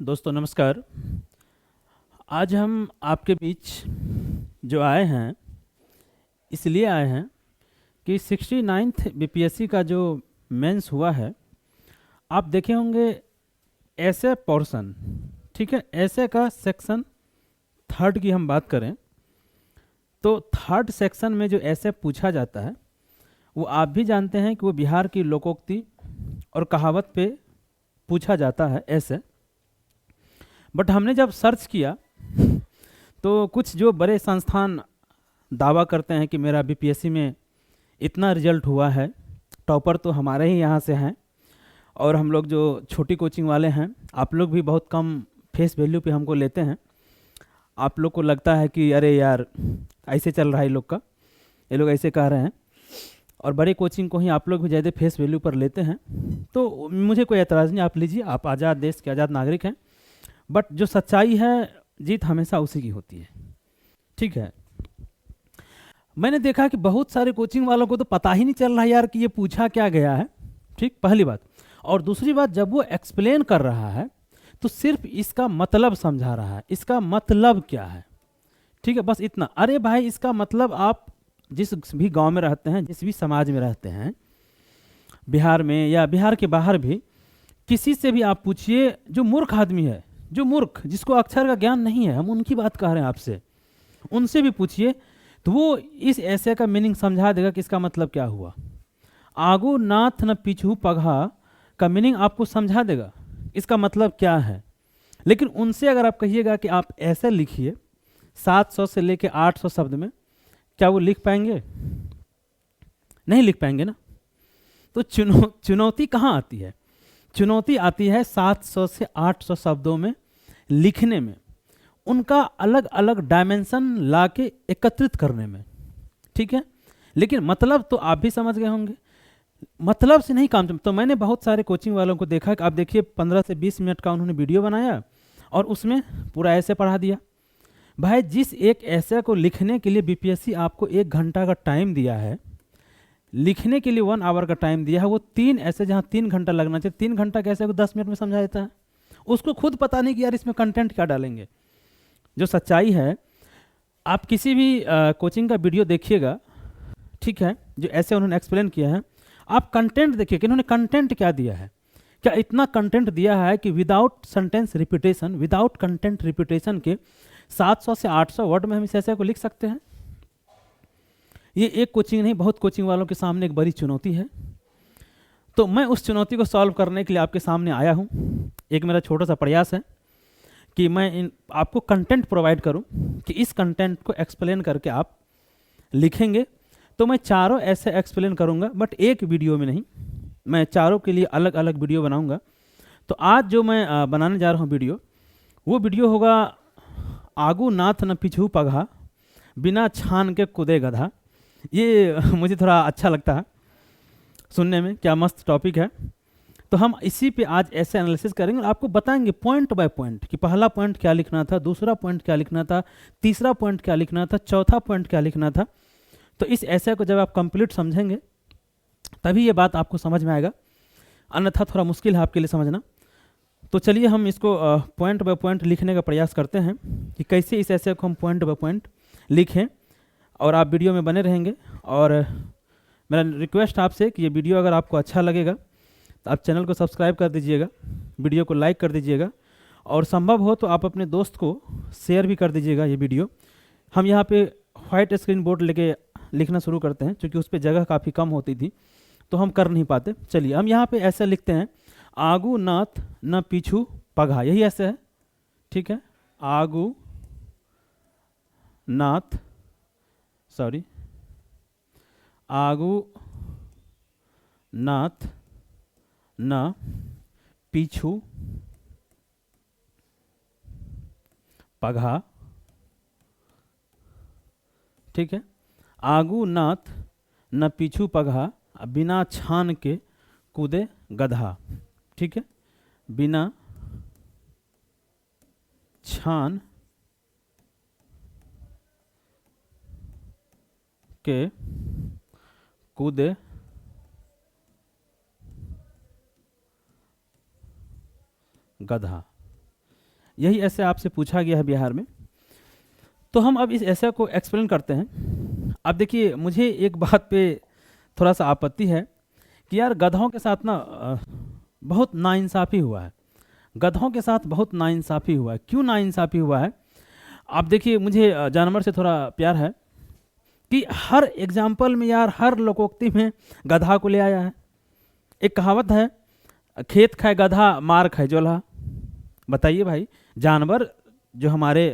दोस्तों नमस्कार। आज हम आपके बीच जो आए हैं इसलिए आए हैं कि 69th बीपीएससी का जो मेंस हुआ है, आप देखे होंगे ऐसे पोर्शन, ठीक है, ऐसे का सेक्शन थर्ड की हम बात करें तो थर्ड सेक्शन में जो ऐसे पूछा जाता है वो आप भी जानते हैं कि वो बिहार की लोकोक्ति और कहावत पे पूछा जाता है ऐसे। बट हमने जब सर्च किया तो कुछ जो बड़े संस्थान दावा करते हैं कि मेरा बीपीएससी में इतना रिजल्ट हुआ है, टॉपर तो हमारे ही यहाँ से हैं, और हम लोग जो छोटी कोचिंग वाले हैं आप लोग भी बहुत कम फेस वैल्यू पे हमको लेते हैं। आप लोग को लगता है कि अरे यार ऐसे चल रहा है ये लोग ऐसे कह रहे हैं, और बड़े कोचिंग को ही आप लोग भी ज़्यादा फेस वैल्यू पर लेते हैं। तो मुझे कोई एतराज़ नहीं, आप लीजिए, आप आज़ाद देश के आज़ाद नागरिक हैं। बट जो सच्चाई है, जीत हमेशा उसी की होती है, ठीक है। मैंने देखा कि बहुत सारे कोचिंग वालों को तो पता ही नहीं चल रहा यार कि ये पूछा क्या गया है, ठीक, पहली बात। और दूसरी बात, जब वो एक्सप्लेन कर रहा है तो सिर्फ इसका मतलब समझा रहा है, इसका मतलब क्या है, ठीक है, बस इतना। अरे भाई, इसका मतलब आप जिस भी गांव में रहते हैं, जिस भी समाज में रहते हैं, बिहार में या बिहार के बाहर भी, किसी से भी आप पूछिए जो मूर्ख आदमी है, जो मूर्ख, जिसको अक्षर का ज्ञान नहीं है, हम उनकी बात कह रहे हैं आपसे, उनसे भी पूछिए तो वो इस ऐसे का मीनिंग समझा देगा कि इसका मतलब क्या हुआ। आगू नाथ न पीछू पगहा का मीनिंग आपको समझा देगा, इसका मतलब क्या है। लेकिन उनसे अगर आप कहिएगा कि आप ऐसे लिखिए 700 से लेके 800 शब्द में, क्या वो लिख पाएंगे? नहीं लिख पाएंगे ना। तो चुनौती कहाँ आती है? चुनौती आती है 700 से 800 शब्दों में लिखने में, उनका अलग अलग डायमेंशन ला के एकत्रित करने में, ठीक है। लेकिन मतलब तो आप भी समझ गए होंगे, मतलब से नहीं काम। तो मैंने बहुत सारे कोचिंग वालों को देखा कि आप देखिए 15 से 20 मिनट का उन्होंने वीडियो बनाया और उसमें पूरा ऐसे पढ़ा दिया। भाई, जिस एक ऐसे को लिखने के लिए बीपीएससी आपको 1 घंटा का टाइम दिया है, लिखने के लिए 1 आवर का टाइम दिया है, वो 3 ऐसे जहाँ 3 घंटा लगना चाहिए, 3 घंटा कैसे को 10 मिनट में समझा देता है। उसको खुद पता नहीं कि यार इसमें कंटेंट क्या डालेंगे। जो सच्चाई है, आप किसी भी कोचिंग का वीडियो देखिएगा, ठीक है, जो ऐसे उन्होंने एक्सप्लेन किया है, आप कंटेंट देखिए कि इन्होंने कंटेंट क्या दिया है। क्या इतना कंटेंट दिया है कि without sentence repetition, without content repetition के 700 से 800 वर्ड में हम इस ऐसे को लिख सकते हैं? ये एक कोचिंग नहीं, बहुत कोचिंग वालों के सामने एक बड़ी चुनौती है। तो मैं उस चुनौती को सॉल्व करने के लिए आपके सामने आया हूँ। एक मेरा छोटा सा प्रयास है कि मैं आपको कंटेंट प्रोवाइड करूं कि इस कंटेंट को एक्सप्लेन करके आप लिखेंगे। तो मैं चारों ऐसे एक्सप्लेन करूंगा, बट एक वीडियो में नहीं, मैं चारों के लिए अलग अलग वीडियो बनाऊंगा। तो आज जो मैं बनाने जा रहा हूं वीडियो, वो वीडियो होगा आगू नाथ न पिछू पगहा, बिना छान के कूदे गधा। ये मुझे थोड़ा अच्छा लगता है सुनने में, क्या मस्त टॉपिक है। तो हम इसी पे आज ऐसे एनालिसिस करेंगे और आपको बताएंगे पॉइंट बाय पॉइंट कि पहला पॉइंट क्या लिखना था, दूसरा पॉइंट क्या लिखना था, तीसरा पॉइंट क्या लिखना था, चौथा पॉइंट क्या लिखना था। तो इस ऐसे को जब आप कंप्लीट समझेंगे तभी ये बात आपको समझ में आएगा, अन्यथा थोड़ा मुश्किल है आपके लिए समझना। तो चलिए हम इसको पॉइंट बाय पॉइंट लिखने का प्रयास करते हैं कि कैसे इस ऐसे को हम पॉइंट बाय पॉइंट लिखें, और आप वीडियो में बने रहेंगे। और मेरा रिक्वेस्ट आपसे कि ये वीडियो अगर आपको अच्छा लगेगा तो आप चैनल को सब्सक्राइब कर दीजिएगा, वीडियो को लाइक कर दीजिएगा, और संभव हो तो आप अपने दोस्त को शेयर भी कर दीजिएगा ये वीडियो। हम यहाँ पे व्हाइट स्क्रीन बोर्ड लेके लिखना शुरू करते हैं, क्योंकि उस पर जगह काफ़ी कम होती थी तो हम कर नहीं पाते। चलिए हम यहाँ पे ऐसे लिखते हैं, आगू नाथ न पीछू पगहा, यही ऐसे है, ठीक है। आगू नाथ, सॉरी, आगू नाथ न पीछू पगहा, ठीक है। आगू नाथ न पीछू पगहा, बिना छान के कूदे गधा, ठीक है। बिना छान के कूदे गधा, यही ऐसे आपसे पूछा गया है बिहार में। तो हम अब इस ऐसे को एक्सप्लेन करते हैं। अब देखिए, मुझे एक बात पे थोड़ा सा आपत्ति है कि यार गधों के साथ ना बहुत नाइंसाफ़ी हुआ है। गधों के साथ बहुत नाइंसाफ़ी हुआ है। क्यों नाइंसाफ़ी हुआ है? आप देखिए, मुझे जानवर से थोड़ा प्यार है कि हर एग्जाम्पल में यार, हर लोकोक्ति में गधा को ले आया है। एक कहावत है, खेत खाए गधा मार खाए जोल्हा। बताइए भाई, जानवर जो हमारे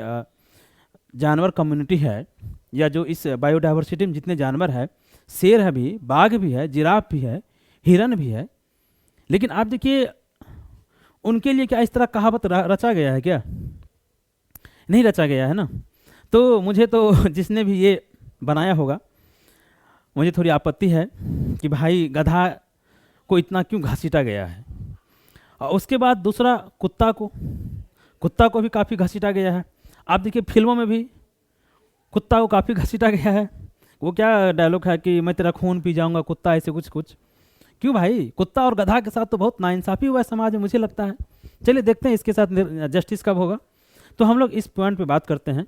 जानवर कम्युनिटी है, या जो इस बायोडाइवर्सिटी में जितने जानवर है, शेर है भी, बाघ भी है, जिराफ भी है, हिरन भी है, लेकिन आप देखिए उनके लिए क्या इस तरह कहावत रचा गया है क्या? नहीं रचा गया है ना। तो मुझे तो जिसने भी ये बनाया होगा, मुझे थोड़ी आपत्ति है कि भाई गधा को इतना क्यों घसीटा गया है। और उसके बाद दूसरा, कुत्ता को भी काफ़ी घसीटा गया है। आप देखिए फिल्मों में भी कुत्ता को काफ़ी घसीटा गया है। वो क्या डायलॉग है कि मैं तेरा खून पी जाऊंगा कुत्ता, ऐसे कुछ कुछ। क्यों भाई? कुत्ता और गधा के साथ तो बहुत नाइंसाफ़ी हुआ है समाज में, मुझे लगता है। चलिए देखते हैं इसके साथ जस्टिस कब होगा। तो हम लोग इस पॉइंट पे बात करते हैं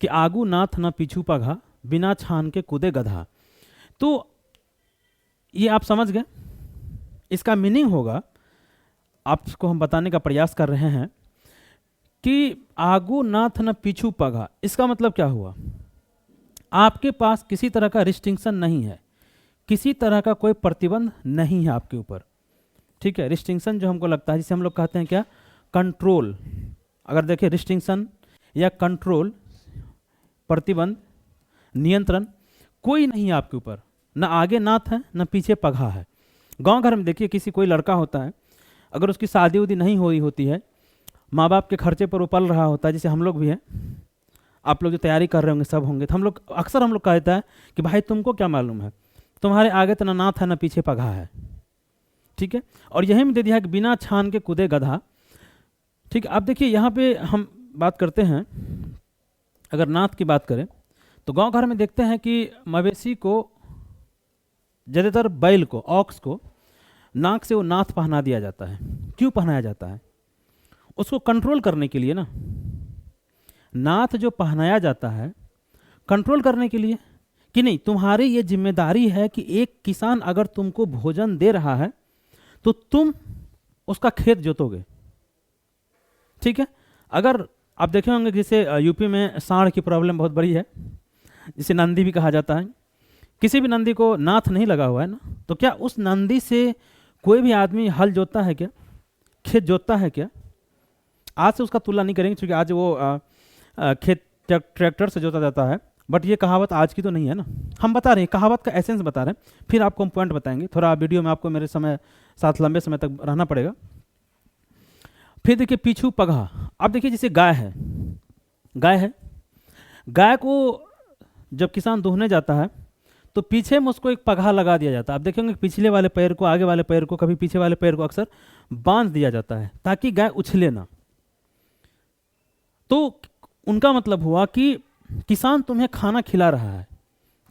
कि आगू नाथ न पीछू पघा, बिना छान के कूदे गधा। तो ये आप समझ गए, इसका मीनिंग होगा, आपको हम बताने का प्रयास कर रहे हैं कि आगू नाथ न पीछू पघा। इसका मतलब क्या हुआ? आपके पास किसी तरह का रिस्ट्रिक्शन नहीं है, किसी तरह का कोई प्रतिबंध नहीं है आपके ऊपर। ठीक है, रिस्ट्रिक्शन जो हमको लगता है, जिसे हम लोग कहते हैं क्या, कंट्रोल। अगर देखिए, रिस्ट्रिक्शन या कंट्रोल, प्रतिबंध, नियंत्रण कोई नहीं है आपके ऊपर। न आगे नाथ है, न पीछे पघा है। गांव घर में देखिए, किसी कोई लड़का होता है, अगर उसकी शादी उदी नहीं हुई होती है, माँ बाप के खर्चे पर वो पल रहा होता है, जैसे हम लोग भी हैं, आप लोग जो तैयारी कर रहे होंगे सब होंगे, तो हम लोग अक्सर कहता है कि भाई तुमको क्या मालूम है, तुम्हारे आगे तो ना नाथ है ना पीछे पघा है। ठीक है, और यही में दे दिया है कि बिना छान के कूदे गधा। ठीक है, अब देखिए यहाँ पे हम बात करते हैं, अगर नाथ की बात करें तो गांव घर में देखते हैं कि मवेशी को, ज़्यादातर बैल को, ऑक्स को नाक से वो नाथ पहना दिया जाता है। क्यों पहनाया जाता है? उसको कंट्रोल करने के लिए ना। नाथ जो पहनाया जाता है कंट्रोल करने के लिए, कि नहीं तुम्हारी ये जिम्मेदारी है कि एक किसान अगर तुमको भोजन दे रहा है तो तुम उसका खेत जोतोगे। ठीक है, अगर आप देखे होंगे जैसे यूपी में सांड की प्रॉब्लम बहुत बड़ी है, जिसे नंदी भी कहा जाता है। किसी भी नंदी को नाथ नहीं लगा हुआ है ना, तो क्या उस नंदी से कोई भी आदमी हल जोतता है क्या, खेत जोतता है क्या? आज से उसका तुलना नहीं करेंगे क्योंकि आज वो खेत ट्रैक्टर से जोता जाता है, बट ये कहावत आज की तो नहीं है ना। हम बता रहे हैं, कहावत का एसेंस बता रहे हैं, फिर आपको हम पॉइंट बताएंगे। थोड़ा वीडियो में आपको मेरे साथ लंबे समय तक रहना पड़ेगा। फिर देखिए पीछू पघा। अब देखिए जैसे गाय है, गाय को जब किसान दूहने जाता है तो पीछे में उसको एक पघा लगा दिया जाता है। आप देखेंगे पिछले वाले पैर को, आगे वाले पैर को, कभी पीछे वाले पैर को अक्सर बांध दिया जाता है ताकि गाय उछले ना। तो उनका मतलब हुआ कि किसान तुम्हें खाना खिला रहा है,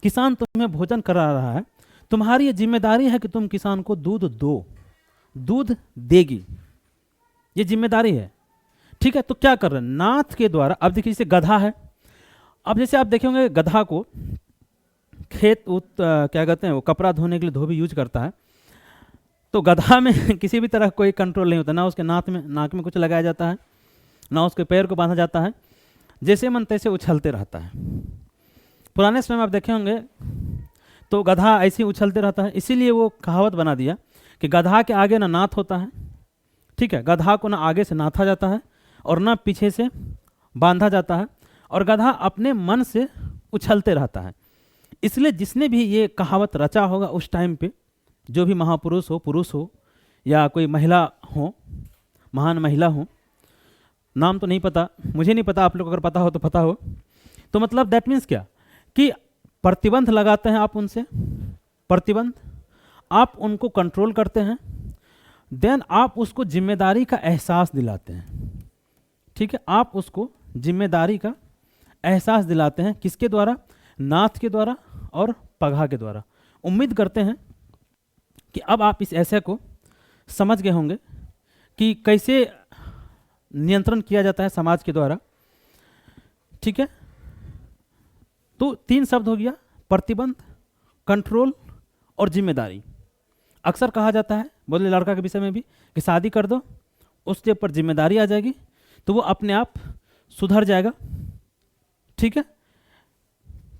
किसान तुम्हें भोजन करा रहा है, तुम्हारी ये जिम्मेदारी है कि तुम किसान को दूध दो, दूध देगी, ये जिम्मेदारी है। ठीक है, तो क्या कर रहे हैं नाथ के द्वारा। अब देखिए जैसे गधा है, अब जैसे आप देखेंगे गधा को खेत क्या कहते हैं, वो कपड़ा धोने के लिए धोबी यूज करता है, तो गधा में किसी भी तरह कोई कंट्रोल नहीं होता, ना उसके नाक में कुछ लगाया जाता है, ना उसके पैर को बांधा जाता है, जैसे मन तैसे उछलते रहता है। पुराने समय में आप देखे होंगे तो गधा ऐसे ही उछलते रहता है, इसीलिए वो कहावत बना दिया कि गधा के आगे ना नाथ होता है। ठीक है, गधा को ना आगे से नाथा जाता है और ना पीछे से बांधा जाता है, और गधा अपने मन से उछलते रहता है। इसलिए जिसने भी ये कहावत रचा होगा उस टाइम पे, जो भी महापुरुष हो, पुरुष हो, या कोई महिला हो, महान महिला हो, नाम तो नहीं पता, मुझे नहीं पता, आप लोग अगर पता हो तो पता हो। तो मतलब दैट मीन्स क्या कि प्रतिबंध लगाते हैं आप उनसे, प्रतिबंध, आप उनको कंट्रोल करते हैं, देन आप उसको जिम्मेदारी का एहसास दिलाते हैं। ठीक है, आप उसको जिम्मेदारी का एहसास दिलाते हैं, किसके द्वारा? नाथ के द्वारा और पघा के द्वारा। उम्मीद करते हैं कि अब आप इस ऐसे को समझ गए होंगे कि कैसे नियंत्रण किया जाता है समाज के द्वारा। ठीक है, तो 3 शब्द हो गया, प्रतिबंध, कंट्रोल और जिम्मेदारी। अक्सर कहा जाता है, बोले लड़का के विषय में भी, कि शादी कर दो, उसके ऊपर जिम्मेदारी आ जाएगी तो वो अपने आप सुधर जाएगा। ठीक है,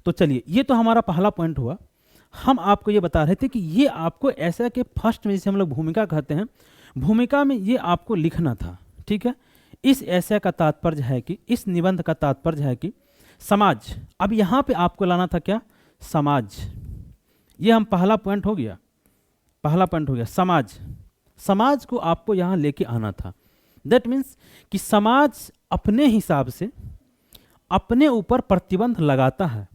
तो चलिए, ये तो हमारा पहला पॉइंट हुआ। हम आपको ये बता रहे थे कि ये आपको ऐसा कि फर्स्ट में जैसे हम लोग भूमिका कहते हैं, भूमिका में ये आपको लिखना था। ठीक है, इस ऐसे का तात्पर्य है कि, इस निबंध का तात्पर्य है कि समाज, अब यहाँ पे आपको लाना था क्या, समाज। ये हम पहला पॉइंट हो गया, पहला पॉइंट हो गया समाज। समाज को आपको यहाँ लेके आना था। दैट मीन्स कि समाज अपने हिसाब से अपने ऊपर प्रतिबंध लगाता है।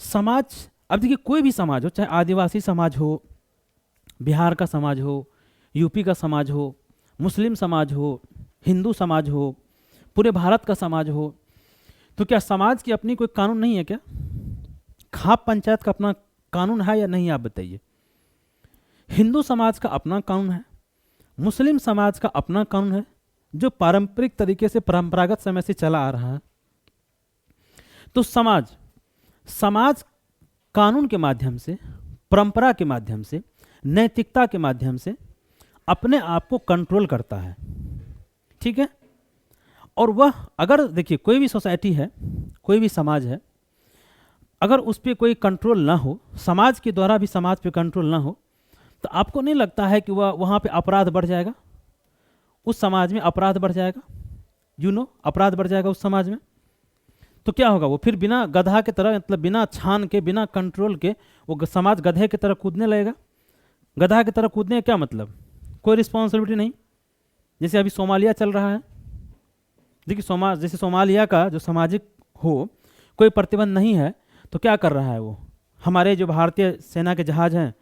समाज, अब देखिए कोई भी समाज हो, चाहे आदिवासी समाज हो, बिहार का समाज हो, यूपी का समाज हो, मुस्लिम समाज हो, हिंदू समाज हो, पूरे भारत का समाज हो, तो क्या समाज की अपनी कोई कानून नहीं है क्या? खाप पंचायत का अपना कानून है या नहीं, आप बताइए। हिंदू समाज का अपना कानून है, मुस्लिम समाज का अपना कानून है, जो पारंपरिक तरीके से परंपरागत समय से चला आ रहा है। तो समाज कानून के माध्यम से, परंपरा के माध्यम से, नैतिकता के माध्यम से अपने आप को कंट्रोल करता है। ठीक है, और वह, अगर देखिए कोई भी सोसाइटी है, कोई भी समाज है, अगर उस पर कोई कंट्रोल ना हो, समाज के द्वारा भी समाज पे कंट्रोल ना हो, तो आपको नहीं लगता है कि वह वहाँ पे अपराध बढ़ जाएगा, उस समाज में अपराध बढ़ जाएगा, अपराध बढ़ जाएगा उस समाज में। तो क्या होगा, वो फिर बिना गधा के तरह, मतलब बिना छान के, बिना कंट्रोल के वो समाज गधे की तरह कूदने लगेगा। गधा की तरह कूदने का क्या मतलब, कोई रिस्पॉन्सिबिलिटी नहीं। जैसे अभी सोमालिया चल रहा है, देखिए जैसे सोमालिया का जो सामाजिक हो, कोई प्रतिबंध नहीं है, तो क्या कर रहा है वो, हमारे जो भारतीय सेना के जहाज हैं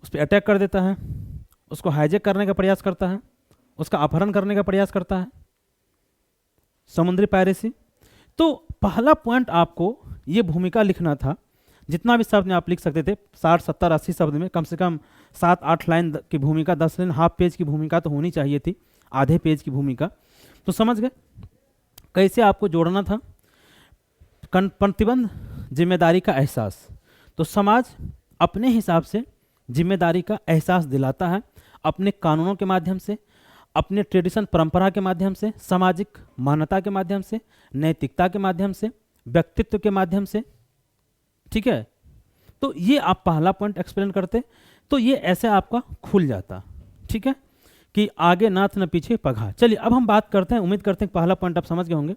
उस पर अटैक कर देता है, उसको हाईजैक करने का प्रयास करता है, उसका अपहरण करने का प्रयास करता है, समुद्री पायरेसी। तो पहला पॉइंट आपको ये भूमिका लिखना था। जितना भी शब्द में आप लिख सकते थे, 60, 70, 80 शब्द में, कम से कम 7-8 लाइन की भूमिका, 10 लाइन, हाफ पेज की भूमिका तो होनी चाहिए थी, आधे पेज की भूमिका। तो समझ गए कैसे आपको जोड़ना था। प्रतिबंध, जिम्मेदारी का एहसास। तो समाज अपने हिसाब से जिम्मेदारी का एहसास दिलाता है, अपने कानूनों के माध्यम से, अपने ट्रेडिशन, परंपरा के माध्यम से, सामाजिक मान्यता के माध्यम से, नैतिकता के माध्यम से, व्यक्तित्व के माध्यम से। ठीक है, तो ये आप पहला पॉइंट एक्सप्लेन करते, तो ये ऐसे आपका खुल जाता। ठीक है, कि आगे नाथ न पीछे पघा। चलिए अब हम बात करते हैं, उम्मीद करते हैं पहला पॉइंट आप समझ गए होंगे।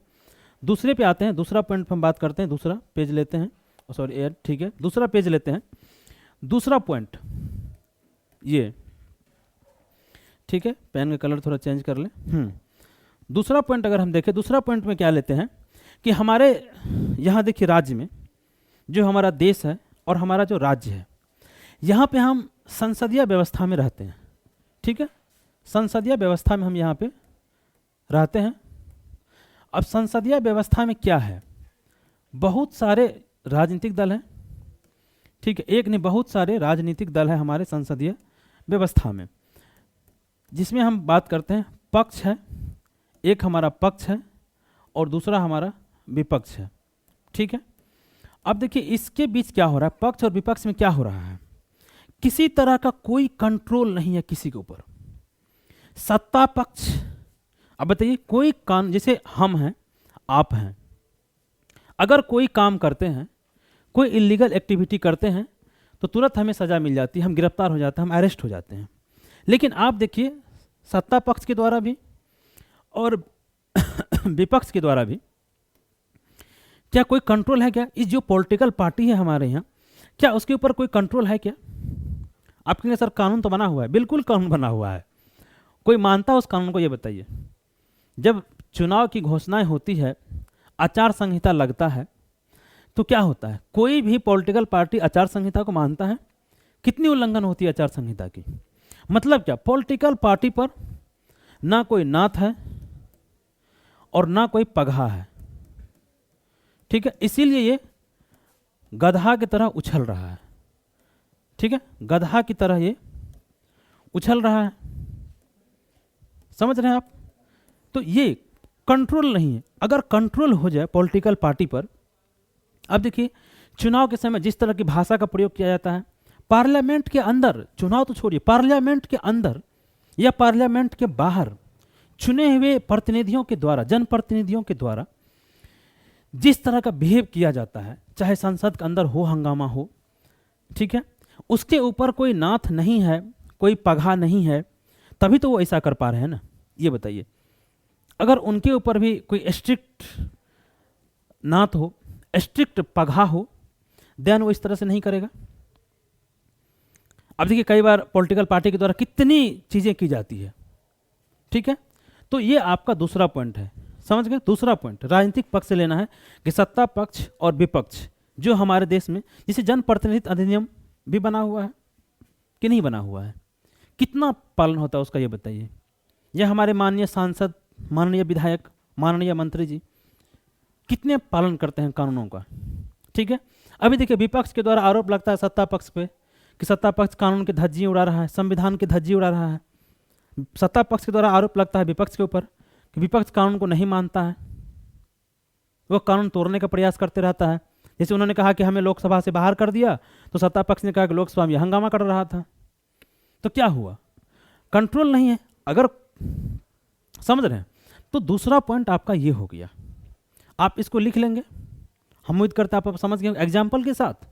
दूसरे पे आते हैं, दूसरा पॉइंट हम बात करते हैं। दूसरा पेज लेते हैं, सॉरी ठीक है, दूसरा पेज लेते हैं। दूसरा पॉइंट ये, ठीक है, पेन का कलर थोड़ा चेंज कर ले। दूसरा पॉइंट अगर हम देखें, दूसरा पॉइंट में क्या लेते हैं कि हमारे यहाँ देखिए राज्य में, जो हमारा देश है और हमारा जो राज्य है, यहाँ पे हम संसदीय व्यवस्था में रहते हैं। ठीक है, संसदीय व्यवस्था में हम यहाँ पे रहते हैं। अब संसदीय व्यवस्था में क्या है, बहुत सारे राजनीतिक दल हैं। ठीक है, एक नहीं बहुत सारे राजनीतिक दल है हमारे संसदीय व्यवस्था में, जिसमें हम बात करते हैं पक्ष है, एक हमारा पक्ष है और दूसरा हमारा विपक्ष है। ठीक है, अब देखिए इसके बीच क्या हो रहा है, पक्ष और विपक्ष में क्या हो रहा है, किसी तरह का कोई कंट्रोल नहीं है किसी के ऊपर। सत्ता पक्ष, अब बताइए कोई काम, जैसे हम हैं, आप हैं, अगर कोई काम करते हैं, कोई इलीगल एक्टिविटी करते हैं, तो तुरंत हमें सज़ा मिल जाती है, हम गिरफ्तार हो जाते हैं, हम अरेस्ट हो जाते हैं। लेकिन आप देखिए सत्ता पक्ष के द्वारा भी और विपक्ष के द्वारा भी क्या कोई कंट्रोल है क्या? इस जो पॉलिटिकल पार्टी है हमारे यहाँ, क्या उसके ऊपर कोई कंट्रोल है क्या? आप कहेंगे सर कानून तो बना हुआ है, बिल्कुल कानून बना हुआ है। कोई मानता है उस कानून को? ये बताइए। जब चुनाव की घोषणाएं होती है, आचार संहिता लगता है, तो क्या होता है, कोई भी पॉलिटिकल पार्टी आचार संहिता को मानता है? कितनी उल्लंघन होती है आचार संहिता की? मतलब क्या, पॉलिटिकल पार्टी पर ना कोई नाथ है और ना कोई पगहा है। ठीक है, इसीलिए ये गधा की तरह उछल रहा है। ठीक है, गधा की तरह ये उछल रहा है, समझ रहे हैं आप? तो ये कंट्रोल नहीं है। अगर कंट्रोल हो जाए पॉलिटिकल पार्टी पर, अब देखिए चुनाव के समय जिस तरह की भाषा का प्रयोग किया जाता है, पार्लियामेंट के अंदर, चुनाव तो छोड़िए, पार्लियामेंट के अंदर या पार्लियामेंट के बाहर चुने हुए प्रतिनिधियों के द्वारा, जनप्रतिनिधियों के द्वारा जिस तरह का बिहेव किया जाता है, चाहे संसद के अंदर हो हंगामा हो, ठीक है, उसके ऊपर कोई नाथ नहीं है, कोई पगहा नहीं है, तभी तो वो ऐसा कर पा रहे हैं ना। ये बताइए, अगर उनके ऊपर भी कोई स्ट्रिक्ट नाथ हो, स्ट्रिक्ट पगहा हो, देन वो इस तरह से नहीं करेगा। अब देखिए कई बार पॉलिटिकल पार्टी के द्वारा कितनी चीजें की जाती है, ठीक है। तो ये आपका दूसरा पॉइंट है, समझ गए। दूसरा पॉइंट राजनीतिक पक्ष से लेना है कि सत्ता पक्ष और विपक्ष जो हमारे देश में, जिसे जनप्रतिनिधित्व अधिनियम भी बना हुआ है कि नहीं बना हुआ है, कितना पालन होता है उसका, ये बताइए। यह हमारे माननीय सांसद, माननीय विधायक, माननीय मंत्री जी कितने पालन करते हैं कानूनों का, ठीक है। अभी देखिए विपक्ष के द्वारा आरोप लगता है सत्ता पक्ष पे कि सत्ता पक्ष कानून के धज्जियां उड़ा रहा है, संविधान के धज्जी उड़ा रहा है। सत्ता पक्ष के द्वारा आरोप लगता है विपक्ष के ऊपर कि विपक्ष कानून को नहीं मानता है, वो कानून तोड़ने का प्रयास करते रहता है। जैसे उन्होंने कहा कि हमें लोकसभा से बाहर कर दिया, तो सत्ता पक्ष ने कहा कि लोकसभा में हंगामा कर रहा था। तो क्या हुआ, कंट्रोल नहीं है। अगर समझ रहे हैं, तो दूसरा पॉइंट आपका ये हो गया, आप इसको लिख लेंगे, हम उम्मीद करते हैं आप समझ गए एग्जाम्पल के साथ।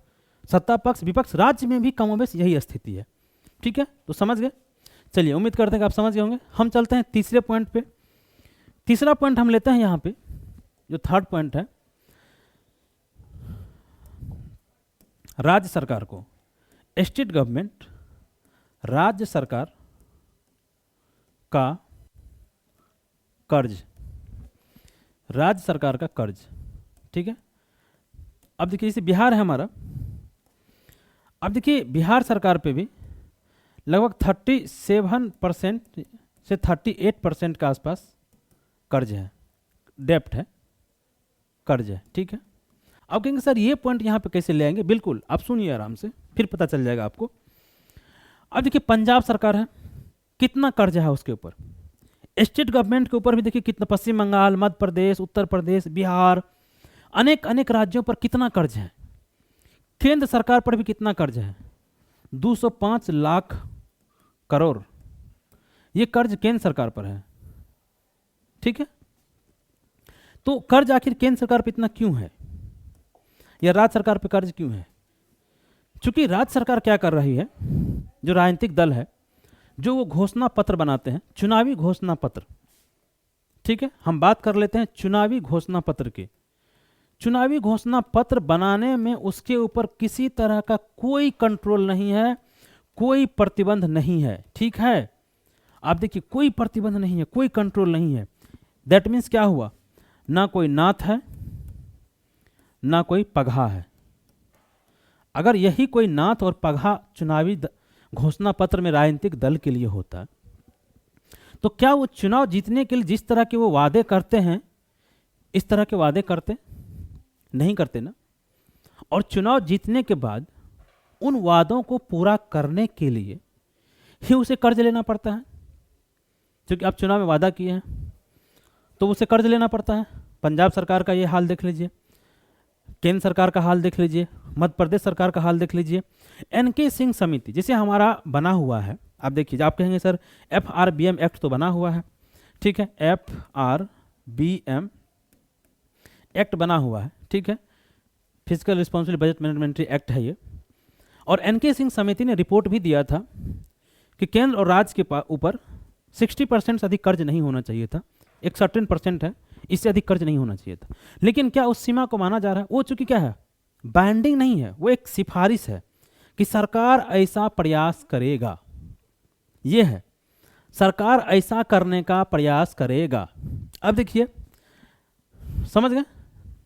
सत्ता पक्ष विपक्ष राज्य में भी कमोबेश यही स्थिति है, ठीक है, तो समझ गए। चलिए उम्मीद करते हैं कि आप समझ गए होंगे। हम चलते हैं तीसरे पॉइंट पे। तीसरा पॉइंट हम लेते हैं यहाँ पे, जो थर्ड पॉइंट है, राज्य सरकार को, स्टेट गवर्नमेंट, राज्य सरकार का कर्ज, राज्य सरकार का कर्ज, ठीक है। अब देखिए जैसे बिहार है हमारा, अब देखिए बिहार सरकार पे भी लगभग 37% से 38% के आसपास कर्ज है, डेप्ट है, कर्ज है, ठीक है। अब कहेंगे सर ये पॉइंट यहाँ पे कैसे ले आएंगे, बिल्कुल आप सुनिए आराम से, फिर पता चल जाएगा आपको। अब देखिए पंजाब सरकार है, कितना कर्ज है उसके ऊपर। स्टेट गवर्नमेंट के ऊपर भी देखिए कितना, पश्चिम बंगाल, मध्य प्रदेश, उत्तर प्रदेश, बिहार, अनेक अनेक राज्यों पर कितना कर्ज है। केंद्र सरकार पर भी कितना कर्ज है, 205 लाख करोड़, ये कर्ज केंद्र सरकार पर है, ठीक है। तो कर्ज आखिर केंद्र सरकार पर इतना क्यों है, या राज्य सरकार पर कर्ज क्यों है? चूंकि राज्य सरकार क्या कर रही है, जो राजनीतिक दल है, जो वो घोषणा पत्र बनाते हैं, चुनावी घोषणा पत्र, ठीक है, हम बात कर लेते हैं चुनावी घोषणा पत्र की। चुनावी घोषणा पत्र बनाने में उसके ऊपर किसी तरह का कोई कंट्रोल नहीं है, कोई प्रतिबंध नहीं है, ठीक है। आप देखिए कोई प्रतिबंध नहीं है, कोई कंट्रोल नहीं है। दैट मीन्स क्या हुआ, ना कोई नाथ है, ना कोई पगहा है। अगर यही कोई नाथ और पगहा चुनावी घोषणा पत्र में राजनीतिक दल के लिए होता, तो क्या वो चुनाव जीतने के लिए जिस तरह के वो वादे करते हैं, इस तरह के वादे करते नहीं करते ना। और चुनाव जीतने के बाद उन वादों को पूरा करने के लिए ही उसे कर्ज लेना पड़ता है, क्योंकि आप चुनाव में वादा किए हैं तो उसे कर्ज लेना पड़ता है। पंजाब सरकार का ये हाल देख लीजिए, केंद्र सरकार का हाल देख लीजिए, मध्य प्रदेश सरकार का हाल देख लीजिए। एनके सिंह समिति जैसे हमारा बना हुआ है, आप देखिए, आप कहेंगे सर FRBM एक्ट तो बना हुआ है, ठीक है, FRBM एक्ट बना हुआ है, ठीक है, फिजिकल रिस्पॉन्सिबिलिटी बजट मैनेजमेंट्री एक्ट है ये। और एनके सिंह समिति ने रिपोर्ट भी दिया था कि केंद्र और राज्य के ऊपर 60% से अधिक कर्ज नहीं होना चाहिए था, एक सर्टेन % है, इससे अधिक कर्ज नहीं होना चाहिए था। लेकिन क्या उस सीमा को माना जा रहा है? वो चूंकि क्या है, बाइंडिंग नहीं है, वो एक सिफारिश है कि सरकार ऐसा प्रयास करेगा, ये है, सरकार ऐसा करने का प्रयास करेगा। अब देखिए समझ गए।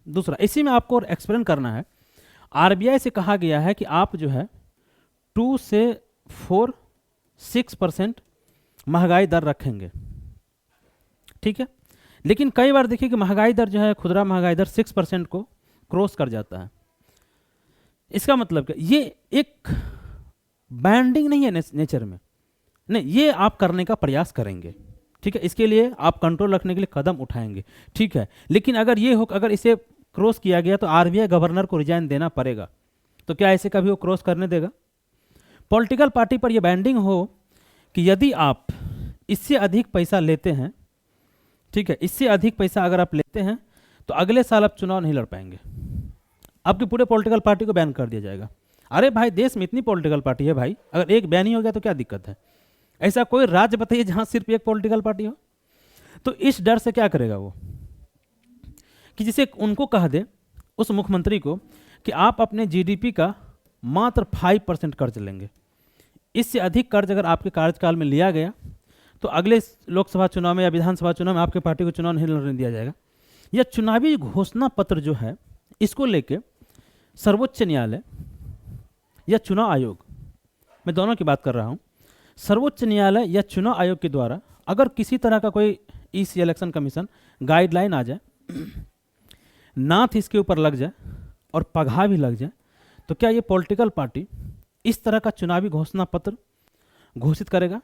दूसरा, इसी में आपको और एक्सप्लेन करना है, आरबीआई से कहा गया है कि आप जो है 2 से 6% महंगाई दर रखेंगे, ठीक है। लेकिन कई बार देखिए कि महंगाई दर जो है, खुदरा महंगाई दर 6% को क्रॉस कर जाता है। इसका मतलब क्या, ये एक बैंडिंग नहीं है नेचर में, नहीं, ये आप करने का प्रयास करेंगे, ठीक है, इसके लिए आप कंट्रोल रखने के लिए कदम उठाएंगे, ठीक है। लेकिन अगर ये हो, अगर इसे क्रॉस किया गया तो आरबीआई गवर्नर को रिजाइन देना पड़ेगा। तो क्या ऐसे कभी वो क्रॉस करने देगा? पॉलिटिकल पार्टी पर यह बैंडिंग हो कि यदि आप इससे अधिक पैसा लेते हैं, ठीक है, इससे अधिक पैसा अगर आप लेते हैं तो अगले साल आप चुनाव नहीं लड़ पाएंगे, आपकी पूरे पॉलिटिकल पार्टी को बैन कर दिया जाएगा। अरे भाई, देश में इतनी पॉलिटिकल पार्टी है भाई, अगर एक बैन ही हो गया तो क्या दिक्कत है? ऐसा कोई राज्य बताइए जहां सिर्फ एक पॉलिटिकल पार्टी हो? तो इस डर से क्या करेगा वो कि जिसे उनको कह दे, उस मुख्यमंत्री को, कि आप अपने जीडीपी का मात्र 5% कर्ज लेंगे। इससे अधिक कर्ज अगर आपके कार्यकाल में लिया गया तो अगले लोकसभा चुनाव में या विधानसभा चुनाव में आपके पार्टी को चुनाव नहीं लड़ने दिया जाएगा। यह चुनावी घोषणा पत्र जो है, इसको लेके सर्वोच्च न्यायालय या चुनाव आयोग, मैं दोनों की बात कर रहा हूँ, सर्वोच्च न्यायालय या चुनाव आयोग के द्वारा अगर किसी तरह का कोई ईसी इलेक्शन कमीशन गाइडलाइन आ जाए, नाथ इसके ऊपर लग जाए और पगहा भी लग जाए, तो क्या ये पॉलिटिकल पार्टी इस तरह का चुनावी घोषणा पत्र घोषित करेगा?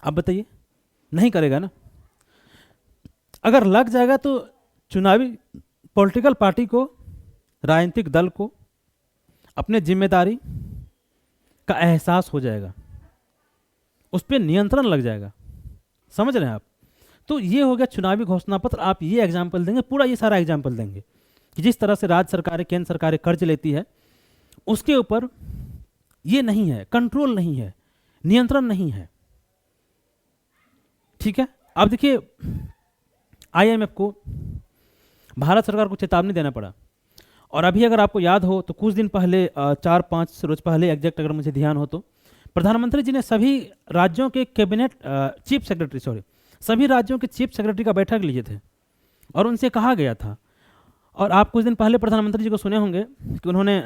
आप बताइए, नहीं करेगा ना। अगर लग जाएगा तो चुनावी पॉलिटिकल पार्टी को, राजनीतिक दल को अपने जिम्मेदारी का एहसास हो जाएगा, उस पर नियंत्रण लग जाएगा। समझ रहे हैं आप? तो ये हो गया चुनावी घोषणा पत्र। आप ये एग्जाम्पल देंगे, पूरा ये सारा एग्जाम्पल देंगे कि जिस तरह से राज्य सरकारें, केंद्र सरकारें कर्ज लेती है, उसके ऊपर ये नहीं है, कंट्रोल नहीं है, नियंत्रण नहीं है, ठीक है। अब देखिए, आईएमएफ को, भारत सरकार को चेतावनी देना पड़ा। और अभी अगर आपको याद हो तो कुछ दिन पहले, 4-5 रोज पहले एग्जैक्ट अगर मुझे ध्यान हो, तो प्रधानमंत्री जी ने सभी राज्यों के कैबिनेट सभी राज्यों के चीफ सेक्रेटरी का बैठक लिए थे और उनसे कहा गया था, और आप कुछ दिन पहले प्रधानमंत्री जी को सुने होंगे कि उन्होंने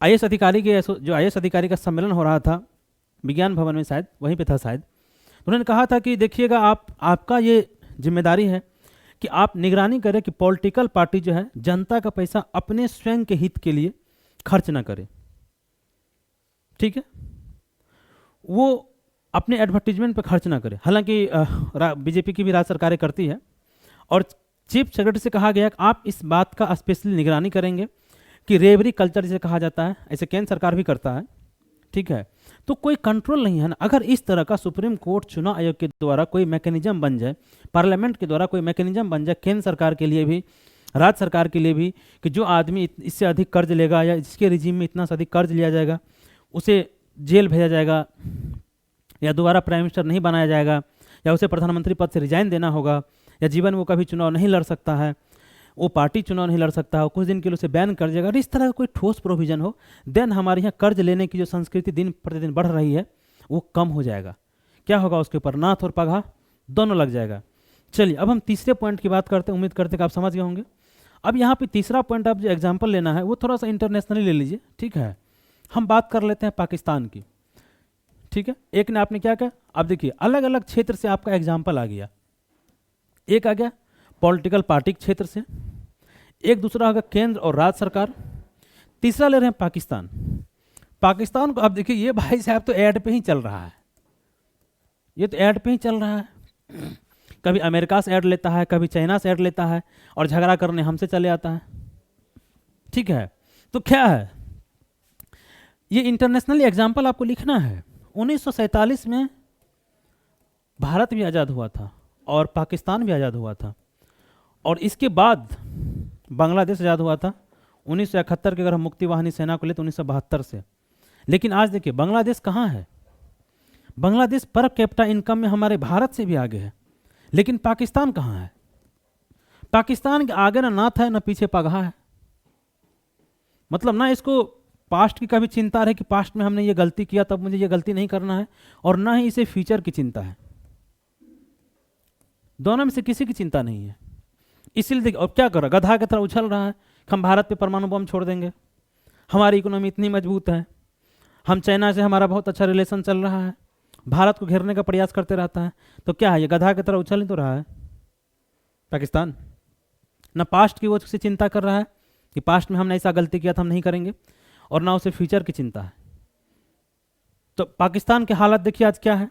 आईएएस अधिकारी के, जो आईएएस अधिकारी का सम्मेलन हो रहा था विज्ञान भवन में, शायद वहीं पे था शायद, तो उन्होंने कहा था कि देखिएगा, आपका ये जिम्मेदारी है कि आप निगरानी करें कि पॉलिटिकल पार्टी जो है जनता का पैसा अपने स्वयं के हित के लिए खर्च ना करे, ठीक है, वो अपने एडवर्टीजमेंट पे खर्च ना करे। हालांकि बीजेपी की भी राज्य सरकारें करती है, और चीफ सेक्रेटरी से कहा गया कि आप इस बात का स्पेशली निगरानी करेंगे कि रेवरी कल्चर जिसे कहा जाता है, ऐसे केंद्र सरकार भी करता है, ठीक है। तो कोई कंट्रोल नहीं है ना। अगर इस तरह का सुप्रीम कोर्ट, चुनाव आयोग के द्वारा कोई मैकेनिज्म बन जाए, पार्लियामेंट के द्वारा कोई मैकेनिज्म बन जाए केंद्र सरकार के लिए भी, राज्य सरकार के लिए भी, कि जो आदमी इससे अधिक कर्ज लेगा या जिसके रिजीम में इतना से अधिक कर्ज लिया जाएगा उसे जेल भेजा जाएगा, या दोबारा प्राइम मिनिस्टर नहीं बनाया जाएगा, या उसे प्रधानमंत्री पद से रिजाइन देना होगा, या जीवन में वो कभी चुनाव नहीं लड़ सकता है, वो पार्टी चुनाव नहीं लड़ सकता है, कुछ दिन के लिए उसे बैन कर देगा। इस तरह का कोई ठोस प्रोविजन हो, देन हमारे यहाँ कर्ज लेने की जो संस्कृति दिन प्रतिदिन बढ़ रही है वो कम हो जाएगा। क्या होगा उसके ऊपर? नाथ और पगहा दोनों लग जाएगा। चलिए, अब हम तीसरे पॉइंट की बात करते हैं। उम्मीद करते हैं कि आप समझ गए होंगे। अब यहाँ पे तीसरा पॉइंट आप जो एग्जाम्पल लेना है वो थोड़ा सा इंटरनेशनली ले लीजिए, ठीक है। हम बात कर लेते हैं पाकिस्तान की, ठीक है। एक ने आपने क्या कहा, अब देखिए अलग अलग क्षेत्र से आपका एग्जाम्पल आ गया। एक आ गया पॉलिटिकल पार्टी के क्षेत्र से, एक दूसरा होगा केंद्र और राज्य सरकार, तीसरा ले रहे हैं पाकिस्तान। पाकिस्तान को अब देखिए, ये भाई साहब तो ऐड पे ही चल रहा है, ये तो ऐड पे ही चल रहा है। कभी अमेरिका से ऐड लेता है, कभी चाइना से ऐड लेता है, और झगड़ा करने हमसे चले आता है, ठीक है। तो क्या है, ये इंटरनेशनल एग्जाम्पल आपको लिखना है। 1947 में भारत भी आज़ाद हुआ था और पाकिस्तान भी आज़ाद हुआ था, और इसके बाद बांग्लादेश आज़ाद हुआ था 1971 के, अगर हम मुक्ति वाहिनी सेना को ले तो 1972 से। लेकिन आज देखिए बांग्लादेश कहाँ है? बांग्लादेश पर कैपिटा इनकम में हमारे भारत से भी आगे है, लेकिन पाकिस्तान कहाँ है? पाकिस्तान के आगे ना नाथ है ना पीछे पगहा है। मतलब ना इसको पास्ट की कभी चिंता रहे कि पास्ट में हमने ये गलती किया तब मुझे ये गलती नहीं करना है, और ना ही इसे फ्यूचर की चिंता है। दोनों में से किसी की चिंता नहीं है। इसीलिए देखिए, अब क्या कर रहा है, गधा की तरह उछल रहा है कि हम भारत पे परमाणु बम छोड़ देंगे, हमारी इकोनॉमी इतनी मजबूत है, हम चाइना से हमारा बहुत अच्छा रिलेशन चल रहा है, भारत को घेरने का प्रयास करते रहता है। तो क्या है, ये गधा की तरह उछल ही तो रहा है पाकिस्तान। ना पास्ट की वो से चिंता कर रहा है कि पास्ट में हमने ऐसा गलती किया था हम नहीं करेंगे, और ना उसे फ्यूचर की चिंता है। तो पाकिस्तान की हालत देखिए आज क्या है।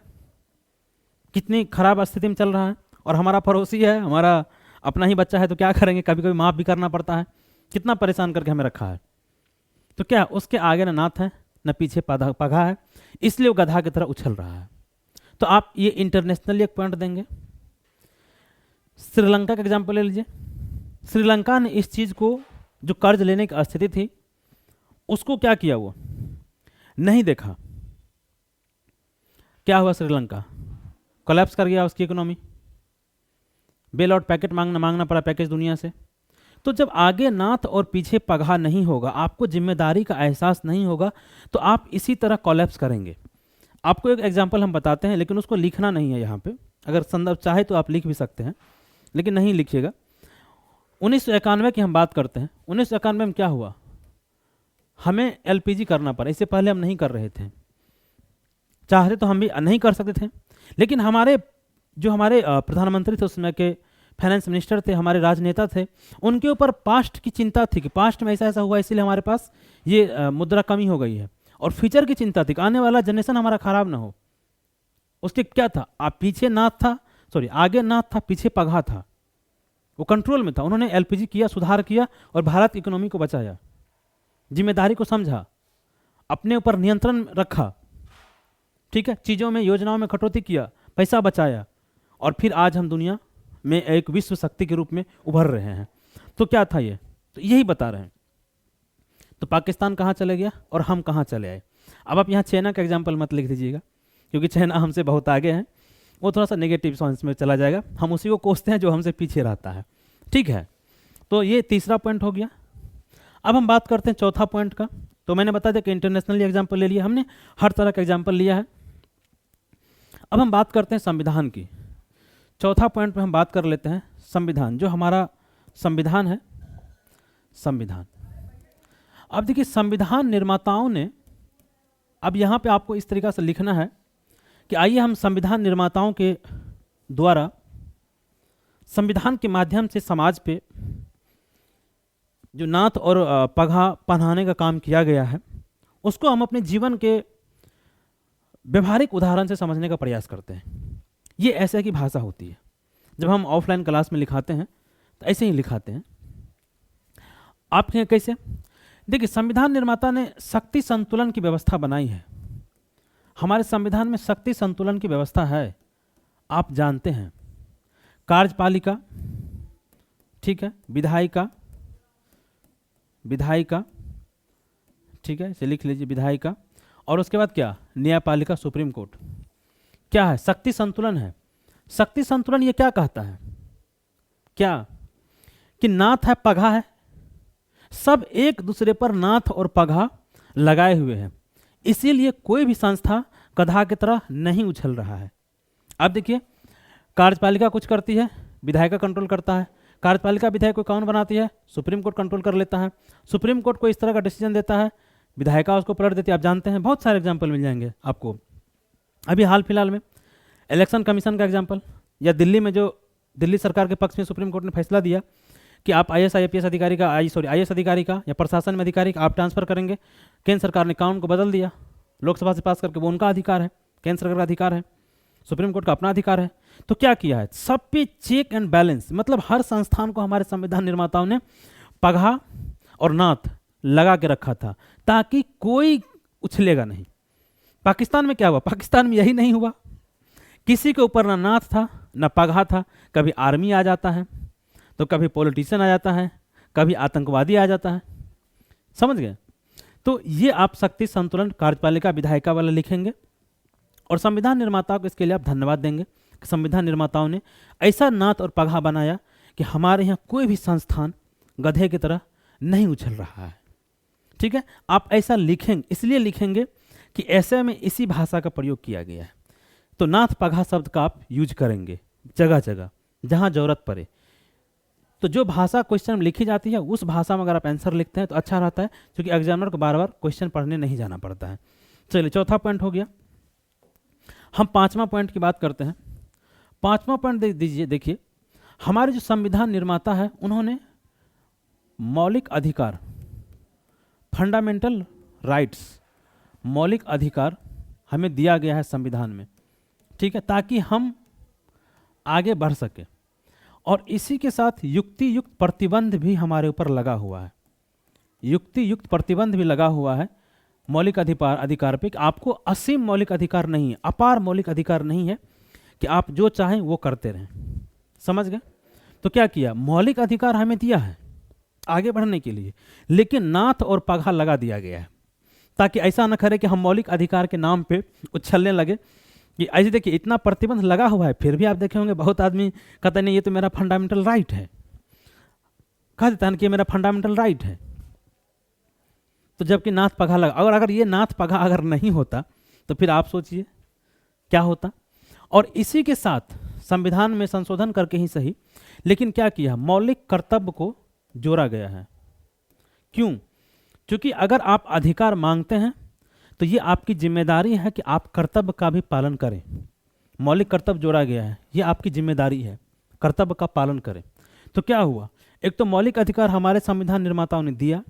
कितनी खराब स्थिति में चल रहा है, और हमारा पड़ोसी है, हमारा अपना ही बच्चा है, तो क्या करेंगे, कभी कभी माफ़ भी करना पड़ता है, कितना परेशान करके हमें रखा है। तो क्या उसके आगे ना नाथ है न पीछे पगा है, इसलिए वो गधा की तरह उछल रहा है। तो आप ये इंटरनेशनली एक पॉइंट देंगे। श्रीलंका का एग्जाम्पल ले लीजिए। श्रीलंका ने इस चीज़ को, जो कर्ज लेने की स्थिति थी, उसको क्या किया, वो नहीं देखा। क्या हुआ, श्रीलंका कोलैप्स कर गया, उसकी इकोनॉमी, बेल आउट पैकेट मांगना पड़ा पैकेज दुनिया से। तो जब आगे नाथ और पीछे पगहा नहीं होगा, आपको जिम्मेदारी का एहसास नहीं होगा, तो आप इसी तरह कोलैप्स करेंगे। आपको एक एग्जांपल हम बताते हैं, लेकिन उसको लिखना नहीं है यहाँ पे। अगर संदर्भ चाहे तो आप लिख भी सकते हैं, लेकिन नहीं लिखिएगा। 1991 की हम बात करते हैं। 1991 में क्या हुआ, हमें एलपीजी करना पड़ा। इससे पहले हम नहीं कर रहे थे, चाहते तो हम भी नहीं कर सकते थे, लेकिन हमारे प्रधानमंत्री थे उस समय के, फाइनेंस मिनिस्टर थे, हमारे राजनेता थे, उनके ऊपर पास्ट की चिंता थी कि पास्ट में ऐसा ऐसा हुआ, इसीलिए हमारे पास ये मुद्रा कमी हो गई है, और फ्यूचर की चिंता थी कि आने वाला जनरेशन हमारा खराब ना हो। उसके क्या था, आप पीछे नाथ था, सॉरी आगे नाथ था, पीछे पगहा था, वो कंट्रोल में था। उन्होंने एलपीजी किया, सुधार किया, और भारत की इकोनॉमी को बचाया, जिम्मेदारी को समझा, अपने ऊपर नियंत्रण रखा, ठीक है, चीज़ों में, योजनाओं में कटौती किया, पैसा बचाया, और फिर आज हम दुनिया में एक विश्व शक्ति के रूप में उभर रहे हैं। तो क्या था ये, तो यही बता रहे हैं। तो पाकिस्तान कहाँ चले गया और हम कहाँ चले आए। अब आप यहाँ चाइना का एग्जाम्पल मत लिख दीजिएगा, क्योंकि चाइना हमसे बहुत आगे है, वो थोड़ा सा नेगेटिव सेंस में चला जाएगा। हम उसी को कोसते हैं जो हमसे पीछे रहता है, ठीक है। तो ये तीसरा पॉइंट हो गया। अब हम बात करते हैं चौथा पॉइंट का। तो मैंने बता दिया कि इंटरनेशनली एग्जाम्पल ले लिया हमने, हर तरह का एग्जाम्पल लिया है। अब हम बात करते हैं संविधान की। चौथा पॉइंट पे हम बात कर लेते हैं संविधान, जो हमारा संविधान है। संविधान, अब देखिए, संविधान निर्माताओं ने, अब यहाँ पे आपको इस तरीक़ा से लिखना है कि आइए हम संविधान निर्माताओं के द्वारा, संविधान के माध्यम से समाज पे जो नाथ और पगहा पहनाने का काम किया गया है, उसको हम अपने जीवन के व्यवहारिक उदाहरण से समझने का प्रयास करते हैं। ये ऐसे की भाषा होती है। जब हम ऑफलाइन क्लास में लिखाते हैं तो ऐसे ही लिखाते हैं। आप कैसे, देखिए, संविधान निर्माता ने शक्ति संतुलन की व्यवस्था बनाई है। हमारे संविधान में शक्ति संतुलन की व्यवस्था है, आप जानते हैं। कार्यपालिका, ठीक है, विधायिका, ठीक है, इसे लिख लीजिए, विधायिका, और उसके बाद क्या, न्यायपालिका, सुप्रीम कोर्ट। क्या है, शक्ति संतुलन है। शक्ति संतुलन ये क्या कहता है, क्या कि नाथ है, पगहा है, सब एक दूसरे पर नाथ और पगहा लगाए हुए हैं, इसीलिए कोई भी संस्था गधा की तरह नहीं उछल रहा है। अब देखिए, कार्यपालिका कुछ करती है, विधायिका कंट्रोल करता है। कार्यपालिका विधायक को कौन बनाती है, सुप्रीम कोर्ट कंट्रोल कर लेता है। सुप्रीम कोर्ट को इस तरह का डिसीजन देता है, विधायिका उसको पलट देती है। आप जानते हैं, बहुत सारे एग्जाम्पल मिल जाएंगे आपको। अभी हाल फिलहाल में इलेक्शन कमीशन का एग्जाम्पल, या दिल्ली में जो दिल्ली सरकार के पक्ष में सुप्रीम कोर्ट ने फैसला दिया कि आप IAS IPS अधिकारी का IAS अधिकारी का या प्रशासन में अधिकारी का आप ट्रांसफर करेंगे। केंद्र सरकार ने कानून को बदल दिया, लोकसभा से पास करके, वो उनका अधिकार है, केंद्र सरकार का अधिकार है, सुप्रीम कोर्ट का अपना अधिकार है। तो क्या किया है, सब पे चेक एंड बैलेंस, मतलब हर संस्थान को हमारे संविधान निर्माताओं ने पगहा और नाथ लगा के रखा था, ताकि कोई उछलेगा नहीं। पाकिस्तान में क्या हुआ, पाकिस्तान में यही नहीं हुआ। किसी के ऊपर ना नाथ था ना पगहा था। कभी आर्मी आ जाता है, तो कभी पॉलिटिशियन आ जाता है, कभी आतंकवादी आ जाता है, समझ गए। तो ये आप शक्ति संतुलन कार्यपालिका विधायिका वाला लिखेंगे, और संविधान निर्माताओं को इसके लिए आप धन्यवाद देंगे कि संविधान निर्माताओं ने ऐसा नाथ और पगहा बनाया कि हमारे यहाँ कोई भी संस्थान गधे की तरह नहीं उछल रहा है, ठीक है। आप ऐसा लिखेंगे, इसलिए लिखेंगे कि ऐसे में इसी भाषा का प्रयोग किया गया है। तो नाथ पगहा शब्द का आप यूज करेंगे जगह जगह जहाँ जरूरत पड़े। तो जो भाषा क्वेश्चन में लिखी जाती है, उस भाषा में अगर आप आंसर लिखते हैं तो अच्छा रहता है, क्योंकि एग्जामिनर को बार बार क्वेश्चन पढ़ने नहीं जाना पड़ता है। चलिए, चौथा पॉइंट हो गया। हम पांचवा पॉइंट की बात करते हैं। पांचवा पॉइंट दीजिए, देखिए, हमारे जो संविधान निर्माता है, उन्होंने मौलिक अधिकार, फंडामेंटल राइट्स, मौलिक अधिकार हमें दिया गया है संविधान में, ठीक है, ताकि हम आगे बढ़ सके। और इसी के साथ युक्ति युक्त प्रतिबंध भी हमारे ऊपर लगा हुआ है, युक्ति युक्त प्रतिबंध भी लगा हुआ है मौलिक अधिकार पे। आपको असीम मौलिक अधिकार नहीं है, अपार मौलिक अधिकार नहीं है कि आप जो चाहें वो करते रहें। समझ गए? तो क्या किया, मौलिक अधिकार हमें दिया है आगे बढ़ने के लिए, लेकिन नाथ और पगहा लगा दिया गया है ताकि ऐसा न करे कि हम मौलिक अधिकार के नाम पे उछलने लगे कि ऐसे देखिए इतना प्रतिबंध लगा हुआ है, फिर भी आप देखे होंगे बहुत आदमी कहते नहीं ये तो मेरा फंडामेंटल राइट है, कह देता है कि ये मेरा फंडामेंटल राइट है। तो जबकि नाथ पगहा लगा, और अगर ये नाथ पगहा अगर नहीं होता तो फिर आप सोचिए क्या होता। और इसी के साथ संविधान में संशोधन करके ही सही, लेकिन क्या किया, मौलिक कर्तव्य को जोड़ा गया है। क्यों? क्योंकि अगर आप अधिकार मांगते हैं तो ये आपकी जिम्मेदारी है कि आप कर्तव्य का भी पालन करें। मौलिक कर्तव्य जोड़ा गया है, ये आपकी जिम्मेदारी है, कर्तव्य का पालन करें। तो क्या हुआ, एक तो मौलिक अधिकार हमारे संविधान निर्माताओं ने दिया,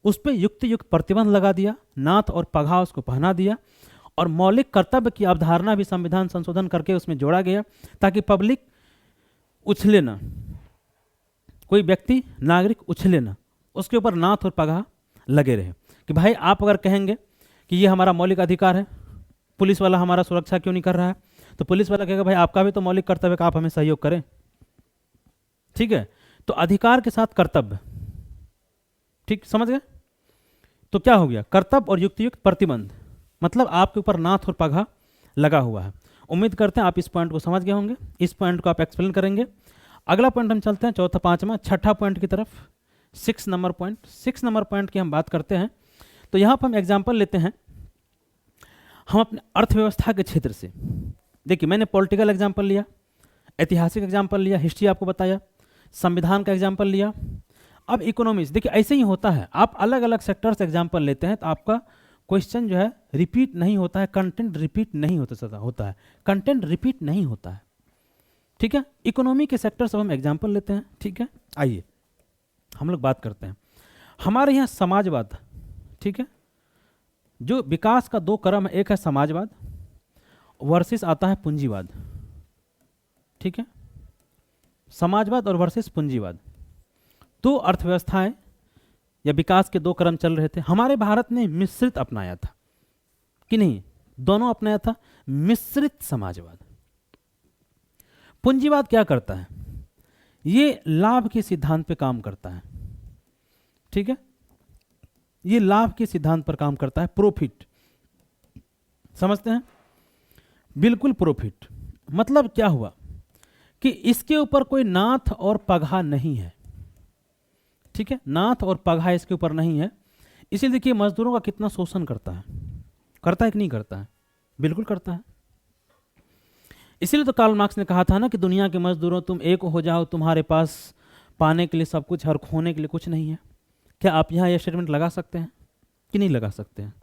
उस पर युक्ति युक्त प्रतिबंध लगा दिया, नाथ और पगहा उसको पहना दिया, और मौलिक कर्तव्य की अवधारणा भी संविधान संशोधन करके उसमें जोड़ा गया ताकि पब्लिक उछले ना, कोई व्यक्ति नागरिक उछले ना, उसके ऊपर नाथ और पगहा लगे रहे कि भाई आप अगर कहेंगे कि ये हमारा मौलिक अधिकार है, पुलिस वाला हमारा सुरक्षा क्यों नहीं कर रहा है, तो पुलिस वाला कहेगा भाई आपका भी तो मौलिक कर्तव्य का, आप हमें सहयोग करें। ठीक है, तो अधिकार के साथ कर्तव्य, ठीक समझ गए? तो क्या हो गया, कर्तव्य और युक्तियुक्त प्रतिबंध, मतलब आपके ऊपर नाथ और पगहा लगा हुआ है। उम्मीद करते हैं आप इस पॉइंट को समझ गए होंगे, इस पॉइंट को आप एक्सप्लेन करेंगे। अगला पॉइंट हम चलते हैं, चौथा पांचवा छठा पॉइंट की तरफ, 6 नंबर पॉइंट। 6 नंबर पॉइंट की हम बात करते हैं तो यहाँ पर हम एग्जाम्पल लेते हैं हम अपने अर्थव्यवस्था के क्षेत्र से। देखिए मैंने पॉलिटिकल एग्जाम्पल लिया, ऐतिहासिक एग्जाम्पल लिया, हिस्ट्री आपको बताया, संविधान का एग्जाम्पल लिया। अब इकोनॉमिक्स, देखिए ऐसे ही होता है, आप अलग अलग सेक्टर से एग्जाम्पल लेते हैं तो आपका क्वेश्चन जो है रिपीट नहीं होता है, कंटेंट रिपीट नहीं होता है, कंटेंट रिपीट नहीं होता है। ठीक है, इकोनॉमी के सेक्टर से हम एग्जाम्पल लेते हैं। ठीक है, आइए हम लोग बात करते हैं। हमारे यहाँ समाजवाद, ठीक है, जो विकास का 2 क्रम है, एक है समाजवाद वर्सेस आता है पूंजीवाद। ठीक है, समाजवाद और वर्सेस पूंजीवाद, 2 अर्थव्यवस्थाएं या विकास के 2 क्रम चल रहे थे। हमारे भारत ने मिश्रित अपनाया था कि नहीं, दोनों अपनाया था, मिश्रित समाजवाद। पूंजीवाद क्या करता है, ये लाभ के सिद्धांत पे काम करता है। ठीक है, ये लाभ के सिद्धांत पर काम करता है, प्रॉफिट, समझते हैं, बिल्कुल प्रॉफिट। मतलब क्या हुआ कि इसके ऊपर कोई नाथ और पगहा नहीं है। ठीक है, नाथ और पगहा इसके ऊपर नहीं है, इसीलिए देखिए मजदूरों का कितना शोषण करता है कि नहीं करता है, बिल्कुल करता है। इसीलिए तो कार्ल मार्क्स ने कहा था ना कि दुनिया के मजदूरों तुम एक हो जाओ, तुम्हारे पास पाने के लिए सब कुछ और खोने के लिए कुछ नहीं है। क्या आप यहाँ यह स्टेटमेंट लगा सकते हैं कि नहीं लगा सकते हैं?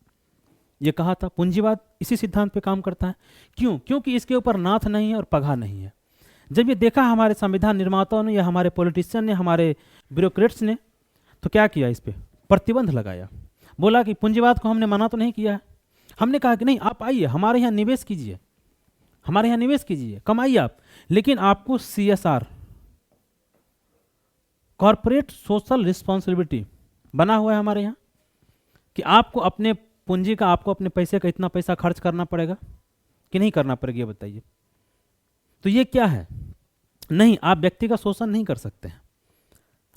ये कहा था, पूंजीवाद इसी सिद्धांत पे काम करता है। क्यों? क्योंकि इसके ऊपर नाथ नहीं है और पगहा नहीं है। जब ये देखा हमारे संविधान निर्माताओं ने या हमारे पॉलिटिशियन ने, हमारे ब्यूरोक्रेट्स ने, तो क्या किया, इस पे प्रतिबंध लगाया। बोला कि पूंजीवाद को हमने मना तो नहीं किया है, हमने कहा कि नहीं आप आइए हमारे यहाँ निवेश कीजिए, हमारे यहाँ निवेश कीजिए, कमाइए आप, लेकिन आपको CSR, कॉर्पोरेट सोशल रिस्पॉन्सिबिलिटी बना हुआ है हमारे यहाँ कि आपको अपने पूंजी का, आपको अपने पैसे का इतना पैसा खर्च करना पड़ेगा कि नहीं करना पड़ेगा, ये बताइए। तो ये क्या है, नहीं, आप व्यक्ति का शोषण नहीं कर सकते हैं,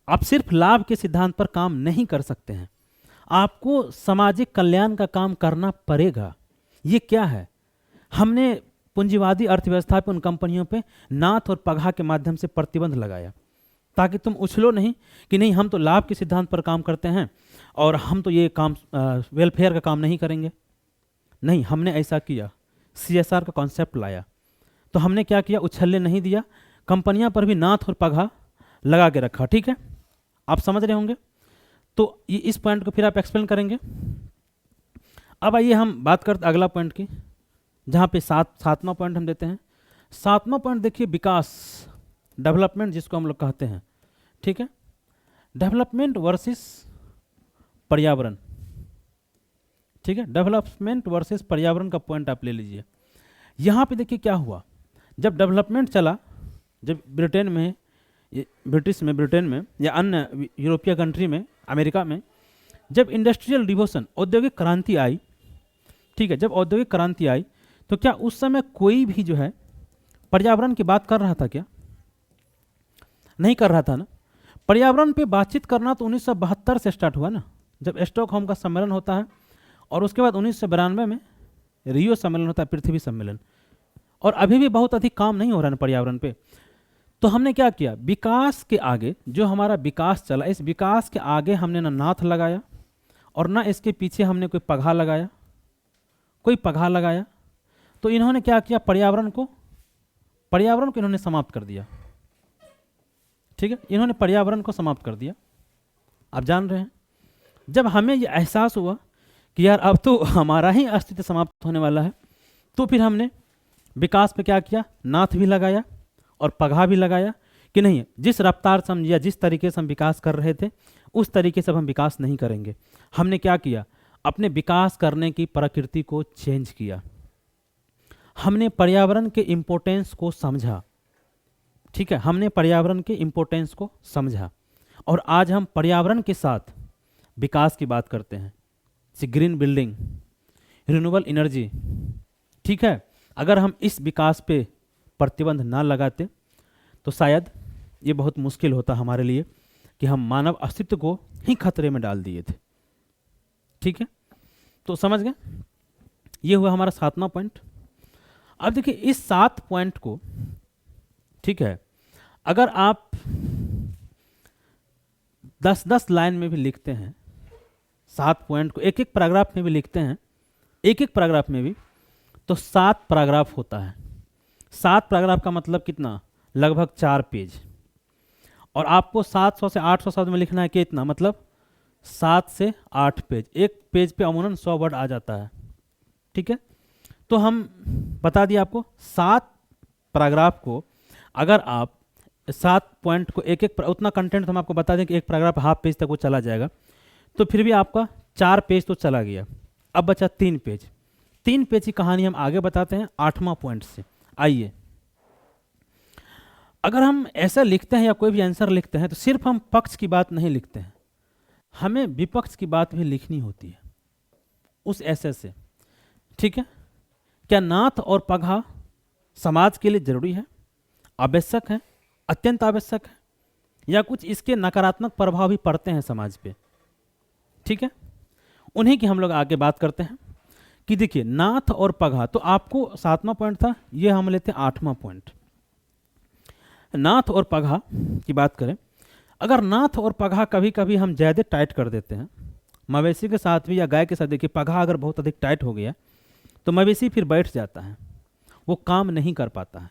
आप सिर्फ लाभ के सिद्धांत पर काम नहीं कर सकते हैं, आपको सामाजिक कल्याण का काम करना पड़ेगा। ये क्या है, हमने पूंजीवादी अर्थव्यवस्था पे, उन कंपनियों पे नाथ और पगहा के माध्यम से प्रतिबंध लगाया ताकि तुम उछलो नहीं कि नहीं हम तो लाभ के सिद्धांत पर काम करते हैं और हम तो ये काम वेलफेयर का काम नहीं करेंगे। नहीं, हमने ऐसा किया, CSR का कॉन्सेप्ट लाया। तो हमने क्या किया, उछलने नहीं दिया, कंपनियां पर भी नाथ और पगहा लगा के रखा। ठीक है, आप समझ रहे होंगे। तो ये इस पॉइंट को फिर आप एक्सप्लेन करेंगे। अब आइए हम बात करते अगला पॉइंट की, जहाँ पे सातवां पॉइंट हम देते हैं। 7वां पॉइंट देखिए, विकास, डेवलपमेंट जिसको हम लोग कहते हैं। ठीक है, डेवलपमेंट वर्सेस पर्यावरण। ठीक है, डेवलपमेंट वर्सेस पर्यावरण का पॉइंट आप ले लीजिए। यहाँ पे देखिए क्या हुआ, जब डेवलपमेंट चला जब ब्रिटेन में, ब्रिटेन में या अन्य यूरोपीय कंट्री में, अमेरिका में जब इंडस्ट्रियल रिवोल्यूशन, औद्योगिक क्रांति आई, ठीक है, जब औद्योगिक क्रांति आई तो क्या उस समय कोई भी जो है पर्यावरण की बात कर रहा था क्या? नहीं कर रहा था ना। पर्यावरण पे बातचीत करना तो 1972 से स्टार्ट हुआ ना, जब स्टॉकहोम का सम्मेलन होता है, और उसके बाद 1992 में रियो सम्मेलन होता है, पृथ्वी सम्मेलन। और अभी भी बहुत अधिक काम नहीं हो रहा है पर्यावरण पे। तो हमने क्या किया, विकास के आगे जो हमारा विकास चला, इस विकास के आगे हमने ना नाथ लगाया और ना इसके पीछे हमने कोई पगहा लगाया, तो इन्होंने क्या किया, पर्यावरण को इन्होंने समाप्त कर दिया। ठीक है, इन्होंने पर्यावरण को समाप्त कर दिया। आप जान रहे हैं, जब हमें ये एहसास हुआ कि यार अब तो हमारा ही अस्तित्व समाप्त होने वाला है, तो फिर हमने विकास पे क्या किया, नाथ भी लगाया और पगहा भी लगाया कि नहीं, जिस रफ्तार से हम या जिस तरीके से हम विकास कर रहे थे उस तरीके से हम विकास नहीं करेंगे। हमने क्या किया, अपने विकास करने की प्रकृति को चेंज किया। हमने पर्यावरण के इम्पोर्टेंस को समझा। ठीक है, हमने पर्यावरण के इम्पोर्टेंस को समझा और आज हम पर्यावरण के साथ विकास की बात करते हैं, ग्रीन बिल्डिंग, रिन्यूएबल एनर्जी। ठीक है, अगर हम इस विकास पे प्रतिबंध ना लगाते तो शायद ये बहुत मुश्किल होता हमारे लिए कि हम मानव अस्तित्व को ही खतरे में डाल दिए थे। ठीक है, तो समझ गए, ये हुआ हमारा 7वां पॉइंट। अब देखिए इस 7 पॉइंट को, ठीक है, अगर आप 10-10 लाइन में भी लिखते हैं, 7 पॉइंट को एक पैराग्राफ में भी लिखते हैं, एक पैराग्राफ में भी, तो 7 पैराग्राफ होता है। 7 पैराग्राफ का मतलब कितना, लगभग 4 पेज। और आपको 700 से 800 शब्द में लिखना है कितना, मतलब 7 से 8 पेज। एक पेज पे अमूमन 100 वर्ड आ जाता है। ठीक है, तो हम बता दिए आपको 7 पैराग्राफ को, अगर आप 7 पॉइंट को उतना कंटेंट हम आपको बता दें कि एक पैराग्राफ हाफ पेज तक वो चला जाएगा, तो फिर भी आपका 4 पेज तो चला गया। अब बचा 3 पेज। 3 पेज की कहानी हम आगे बताते हैं 8वां पॉइंट से। आइए, अगर हम ऐसा लिखते हैं या कोई भी आंसर लिखते हैं तो सिर्फ हम पक्ष की बात नहीं लिखते हैं, हमें विपक्ष की बात भी लिखनी होती है उस ऐसे से। ठीक है, क्या नाथ और पगहा समाज के लिए जरूरी है, आवश्यक है, अत्यंत आवश्यक है, या कुछ इसके नकारात्मक प्रभाव भी पड़ते हैं समाज पे? ठीक है, उन्हीं की हम लोग आगे बात करते हैं कि देखिए नाथ और पगहा, तो आपको 7वां पॉइंट था, ये हम लेते हैं 8वां पॉइंट। नाथ और पगहा की बात करें, अगर नाथ और पगहा कभी कभी हम ज़्यादा टाइट कर देते हैं, मवेशी के साथ भी या गाय के साथ, देखिए पगहा अगर बहुत अधिक टाइट हो गया तो मवेशी फिर बैठ जाता है, वो काम नहीं कर पाता है।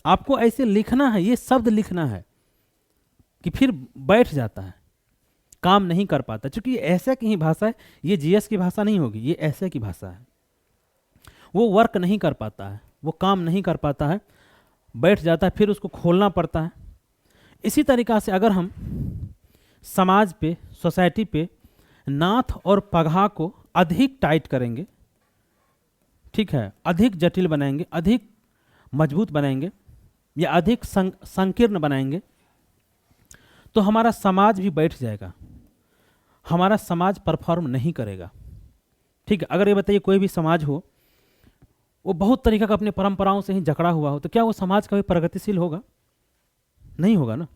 आपको ऐसे लिखना है, ये शब्द लिखना है कि फिर बैठ जाता है, काम नहीं कर पाता, क्योंकि ये ऐसे की ही भाषा है, ये जीएस की भाषा नहीं होगी, ये ऐसे की भाषा है। वो वर्क नहीं कर पाता है, वो काम नहीं कर पाता है, बैठ जाता है, फिर उसको खोलना पड़ता है। इसी तरीक़ा से अगर हम समाज पे, सोसाइटी पे नाथ और पगहा को अधिक टाइट करेंगे, ठीक है, अधिक जटिल बनाएंगे, अधिक मजबूत बनाएंगे या अधिक संकीर्ण बनाएंगे, तो हमारा समाज भी बैठ जाएगा, हमारा समाज परफॉर्म नहीं करेगा। ठीक है, अगर ये बताइए कोई भी समाज हो, वो बहुत तरीका का अपने परंपराओं से ही जकड़ा हुआ हो, तो क्या वो समाज कभी प्रगतिशील होगा? नहीं होगा ना।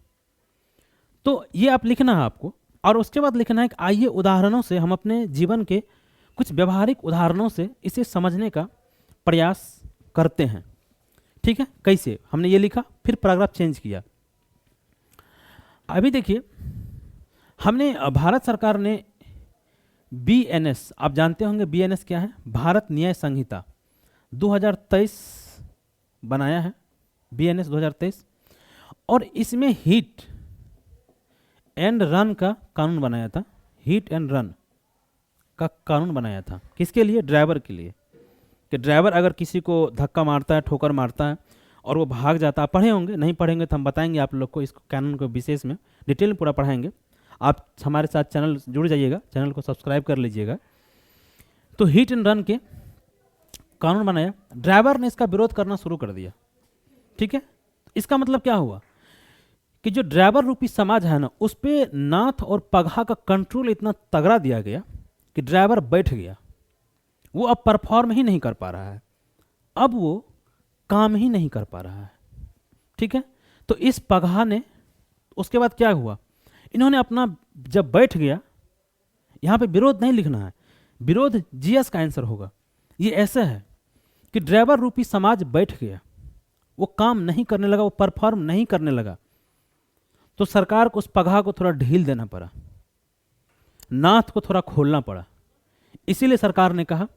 तो ये आप लिखना है आपको, और उसके बाद लिखना है कि आइए उदाहरणों से, हम अपने जीवन के कुछ व्यवहारिक उदाहरणों से इसे समझने का प्रयास करते हैं। ठीक है, कैसे, हमने ये लिखा, फिर पैराग्राफ चेंज किया। अभी देखिए, हमने भारत सरकार ने बीएनएस, आप जानते होंगे बीएनएस क्या है, भारत न्याय संहिता 2023 बनाया है, बीएनएस 2023, और इसमें हिट एंड रन का कानून बनाया था। हिट एंड रन का कानून बनाया था, किसके लिए? ड्राइवर के लिए, कि ड्राइवर अगर किसी को धक्का मारता है, ठोकर मारता है और वो भाग जाता है, पढ़े होंगे, नहीं पढ़ेंगे तो हम बताएंगे आप लोग को, इस कानून को विशेष में डिटेल में पूरा पढ़ाएंगे। आप हमारे साथ चैनल जुड़ जाइएगा, चैनल को सब्सक्राइब कर लीजिएगा। तो हिट एंड रन के कानून बनाया, ड्राइवर ने इसका विरोध करना शुरू कर दिया। ठीक है, इसका मतलब क्या हुआ कि जो ड्राइवर रूपी समाज है ना, उस पे नाथ और पगहा का कंट्रोल इतना तगड़ा दिया गया कि ड्राइवर बैठ गया, वो अब परफॉर्म ही नहीं कर पा रहा है, अब वो काम ही नहीं कर पा रहा है। ठीक है, तो इस पगहा ने, उसके बाद क्या हुआ, इन्होंने अपना, जब बैठ गया, यहाँ पे विरोध नहीं लिखना है, विरोध जीएस का आंसर होगा। ये ऐसा है कि ड्राइवर रूपी समाज बैठ गया, वो काम नहीं करने लगा, वो परफॉर्म नहीं करने लगा, तो सरकार को उस पगहा को थोड़ा ढील देना पड़ा, नाथ को थोड़ा खोलना पड़ा। इसीलिए सरकार ने कहा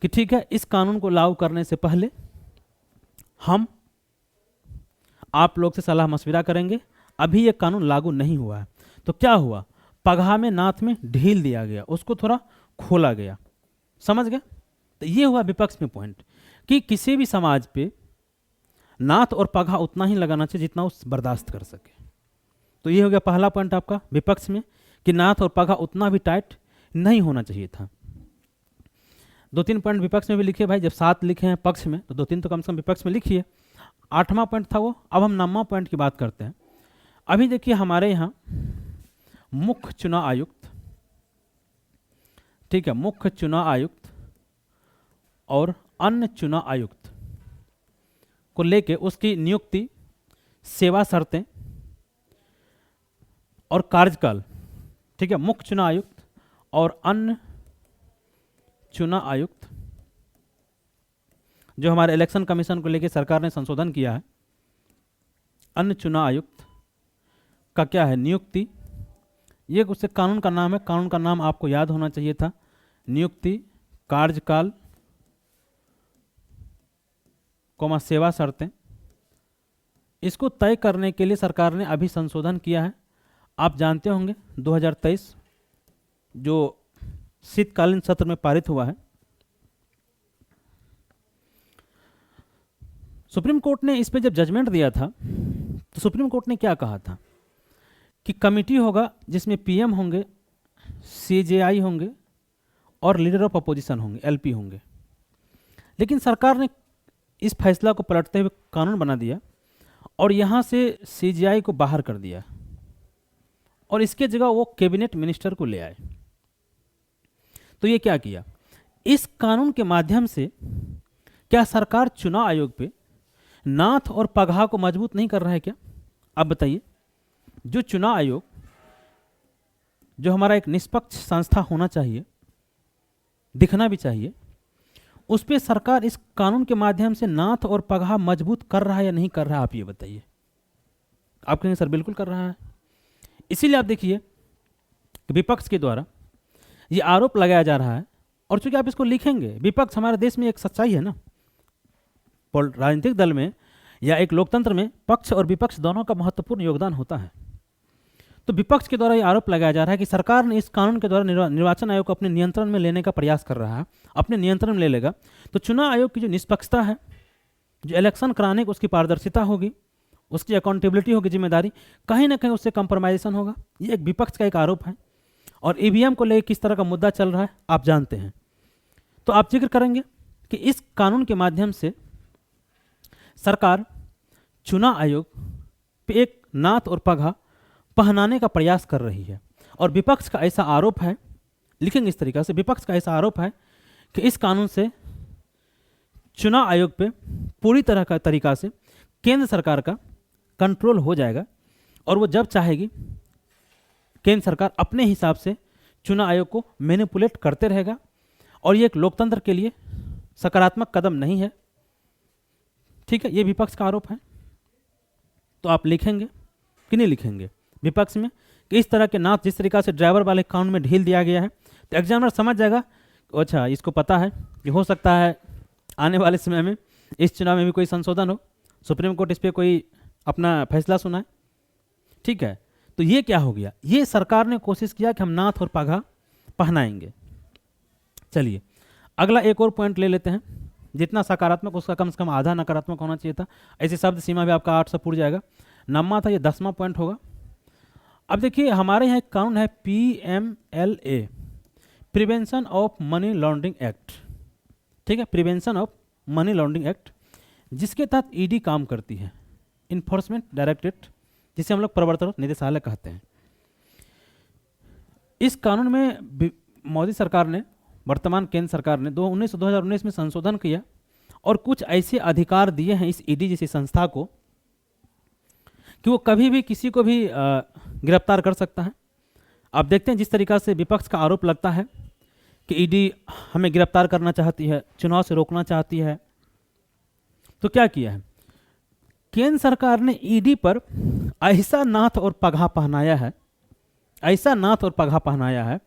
कि ठीक है, इस कानून को लागू करने से पहले हम आप लोग से सलाह मशविरा करेंगे, अभी ये कानून लागू नहीं हुआ है। तो क्या हुआ, पगहा में, नाथ में ढील दिया गया, उसको थोड़ा खोला गया। समझ गए? तो ये हुआ विपक्ष में पॉइंट कि किसी भी समाज पे नाथ और पगहा उतना ही लगाना चाहिए जितना उस बर्दाश्त कर सके। तो ये हो गया पहला पॉइंट आपका विपक्ष में कि नाथ और पगहा उतना भी टाइट नहीं होना चाहिए था। 2-3 पॉइंट विपक्ष में भी लिखिए भाई, जब 7 लिखे हैं पक्ष में तो 2-3 तो कम से कम विपक्ष में लिखिए। 8वां पॉइंट था वो। अब हम 9वां पॉइंट की बात करते हैं। अभी देखिए हमारे यहाँ मुख्य चुनाव आयुक्त, ठीक है, मुख्य चुनाव आयुक्त और अन्य चुनाव आयुक्त को लेके उसकी नियुक्ति, सेवा शर्तें और कार्यकाल, ठीक है, मुख्य चुनाव आयुक्त और अन्य चुनाव आयुक्त, जो हमारे इलेक्शन कमीशन को लेके सरकार ने संशोधन किया है। अन्य चुनाव आयुक्त का क्या है, नियुक्ति, ये उससे कानून का नाम है, कानून का नाम आपको याद होना चाहिए था, नियुक्ति, कार्यकाल, कोमा सेवा शर्तें। इसको तय करने के लिए सरकार ने अभी संशोधन किया है। आप जानते होंगे 2023 जो शीतकालीन सत्र में पारित हुआ है, सुप्रीम कोर्ट ने इस पे जब जजमेंट दिया था तो सुप्रीम कोर्ट ने क्या कहा था कि कमिटी होगा जिसमें पीएम होंगे, सीजेआई होंगे और लीडर ऑफ अपोजिशन होंगे, एलपी होंगे। लेकिन सरकार ने इस फैसला को पलटते हुए कानून बना दिया और यहाँ से सीजेआई को बाहर कर दिया और इसके जगह वो कैबिनेट मिनिस्टर को ले आए। तो ये क्या किया, इस कानून के माध्यम से क्या सरकार चुनाव आयोग पे नाथ और पगहा को मजबूत नहीं कर रहा है क्या? अब बताइए, जो चुनाव आयोग, जो हमारा एक निष्पक्ष संस्था होना चाहिए, दिखना भी चाहिए, उस पर सरकार इस कानून के माध्यम से नाथ और पगहा मजबूत कर रहा है या नहीं कर रहा है? आप ये बताइए। आप कहेंगे सर बिल्कुल कर रहा है। इसीलिए आप देखिए कि विपक्ष के द्वारा ये आरोप लगाया जा रहा है, और चूंकि आप इसको लिखेंगे, विपक्ष हमारे देश में एक सच्चाई है ना, राजनीतिक दल में या एक लोकतंत्र में पक्ष और विपक्ष दोनों का महत्वपूर्ण योगदान होता है। तो विपक्ष के द्वारा ये आरोप लगाया जा रहा है कि सरकार ने इस कानून के द्वारा निर्वाचन आयोग को अपने नियंत्रण में लेने का प्रयास कर रहा है, अपने नियंत्रण में ले लेगा तो चुनाव आयोग की जो निष्पक्षता है, जो इलेक्शन कराने की उसकी पारदर्शिता होगी, उसकी अकाउंटेबिलिटी होगी, जिम्मेदारी, कहीं ना कहीं उससे कंप्रोमाइजेशन होगा। ये एक विपक्ष का एक आरोप है। और ईवीएम को लेकर किस तरह का मुद्दा चल रहा है आप जानते हैं। तो आप जिक्र करेंगे कि इस कानून के माध्यम से सरकार चुनाव आयोग पे एक नाथ और पगहा पहनाने का प्रयास कर रही है। और विपक्ष का ऐसा आरोप है, लिखेंगे इस तरीके से, विपक्ष का ऐसा आरोप है कि इस कानून से चुनाव आयोग पे पूरी तरह का तरीका से केंद्र सरकार का कंट्रोल हो जाएगा और वो जब चाहेगी केंद्र सरकार अपने हिसाब से चुनाव आयोग को मैनिपुलेट करते रहेगा। और ये एक लोकतंत्र के लिए सकारात्मक कदम नहीं है। ठीक है, ये विपक्ष का आरोप है। तो आप लिखेंगे कि नहीं लिखेंगे विपक्ष में कि इस तरह के नाथ, जिस तरीका से ड्राइवर वाले कानून में ढील दिया गया है, तो एग्जामिनर समझ जाएगा अच्छा इसको पता है कि हो सकता है आने वाले समय में इस चुनाव में भी कोई संशोधन हो, सुप्रीम कोर्ट इस पर कोई अपना फैसला सुनाए। ठीक है, तो ये क्या हो गया, ये सरकार ने कोशिश किया कि हम नाथ और पगहा पहनाएंगे। चलिए अगला एक और पॉइंट ले लेते हैं। जितना सकारात्मक उसका कम से कम आधा नकारात्मक होना चाहिए था। ऐसी शब्द सीमा भी आपका 8 से पूर जाएगा। 9वां था, ये 10वां पॉइंट होगा। अब देखिए हमारे यहाँ एक कानून है PMLA, prevention of money laundering act. ठीक है, prevention of money laundering act, जिसके तहत ईडी काम करती है। इन्फोर्समेंट डायरेक्टरेट, जिसे हम लोग प्रवर्तन निदेशालय कहते हैं। इस कानून में मोदी सरकार ने, वर्तमान केंद्र सरकार ने 2019 में संशोधन किया और कुछ ऐसे अधिकार दिए हैं इस ईडी जैसी संस्था को कि वो कभी भी किसी को भी गिरफ्तार कर सकता है। आप देखते हैं जिस तरीका से विपक्ष का आरोप लगता है कि ईडी हमें गिरफ्तार करना चाहती है, चुनाव से रोकना चाहती है, तो क्या किया है केंद्र सरकार ने ईडी पर ऐसा नाथ और पगहा पहनाया है, ऐसा नाथ और पगहा पहनाया है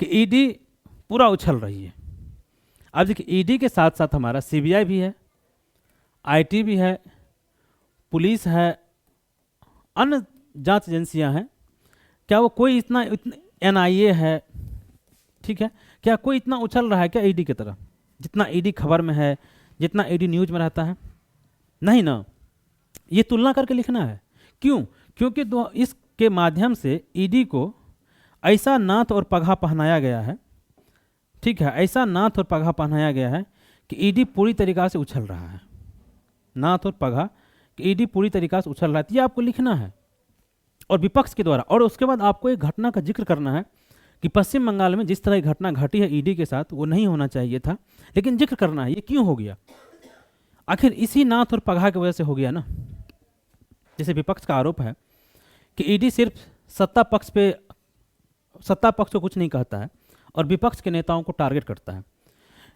कि ईडी पूरा उछल रही है। अब देखिए, ईडी के साथ साथ हमारा सीबीआई भी है, आईटी भी है, पुलिस है, अन्य जांच एजेंसियां हैं। क्या वो कोई इतना एनआईए है, ठीक है, क्या कोई इतना उछल रहा है क्या ईडी की तरह, जितना ईडी खबर में है, जितना ईडी न्यूज में रहता है? नहीं ना, ये तुलना करके लिखना है। क्यों? क्योंकि इसके माध्यम से ईडी को ऐसा नाथ और पगहा पहनाया गया है, ठीक है, ऐसा नाथ और पगहा पहनाया गया है कि ईडी पूरी तरीक़ा से उछल रहा है। नाथ और पगहा कि ईडी पूरी तरीक़ा से उछल रहा है, ये आपको लिखना है और विपक्ष के द्वारा। और उसके बाद आपको एक घटना का जिक्र करना है कि पश्चिम बंगाल में जिस तरह की घटना घटी है ईडी के साथ, वो नहीं होना चाहिए था, लेकिन जिक्र करना है ये क्यों हो गया। आखिर इसी नाथ और पगहा की वजह से हो गया ना। जैसे विपक्ष का आरोप है कि ईडी सिर्फ सत्ता पक्ष को कुछ नहीं कहता है और विपक्ष के नेताओं को टारगेट करता है।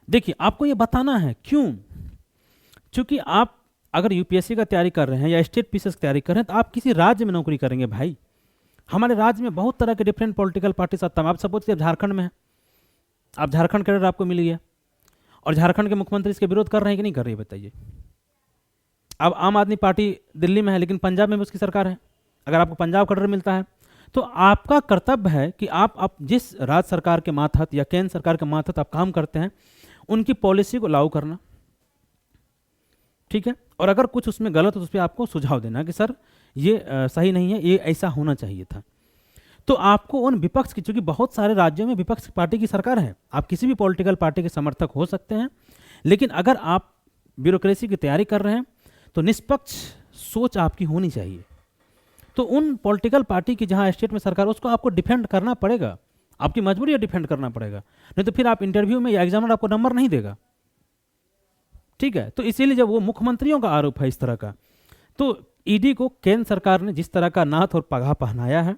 देखिए, आपको ये बताना है क्यों। क्योंकि आप अगर यूपीएससी का तैयारी कर रहे हैं या स्टेट पीसीएस की तैयारी कर रहे हैं तो आप किसी राज्य में नौकरी करेंगे भाई। हमारे राज्य में बहुत तरह के डिफरेंट पॉलिटिकल पार्टी सत्ता में। आप सपोज आप झारखंड में हैं, आप झारखंड कैडर आपको मिल गया और झारखंड के मुख्यमंत्री इसके विरोध कर रहे हैं कि नहीं कर रही है, बताइए। अब आम आदमी पार्टी दिल्ली में है लेकिन पंजाब में भी उसकी सरकार है। अगर आपको पंजाब कैडर मिलता है तो आपका कर्तव्य है कि आप जिस राज्य सरकार के मातहत या केंद्र सरकार के मातहत आप काम करते हैं उनकी पॉलिसी को लागू करना, ठीक है। और अगर कुछ उसमें गलत हो तो उस पर आपको सुझाव देना कि सर ये सही नहीं है, ये ऐसा होना चाहिए था। तो आपको उन विपक्ष की, चूंकि बहुत सारे राज्यों में विपक्ष पार्टी की सरकार है, आप किसी भी पॉलिटिकल पार्टी के समर्थक हो सकते हैं, लेकिन अगर आप ब्यूरोक्रेसी की तैयारी कर रहे हैं तो निष्पक्ष सोच आपकी होनी चाहिए। तो उन पॉलिटिकल पार्टी की जहां स्टेट में सरकार, उसको आपको डिफेंड करना पड़ेगा, आपकी मजबूरी है डिफेंड करना पड़ेगा, नहीं तो फिर आप इंटरव्यू में या एग्जामिनर आपको नंबर नहीं देगा, ठीक है। तो इसीलिए जब वो मुख्यमंत्रियों का आरोप है इस तरह का, तो ईडी को केंद्र सरकार ने जिस तरह का नाथ और पगहा पहनाया है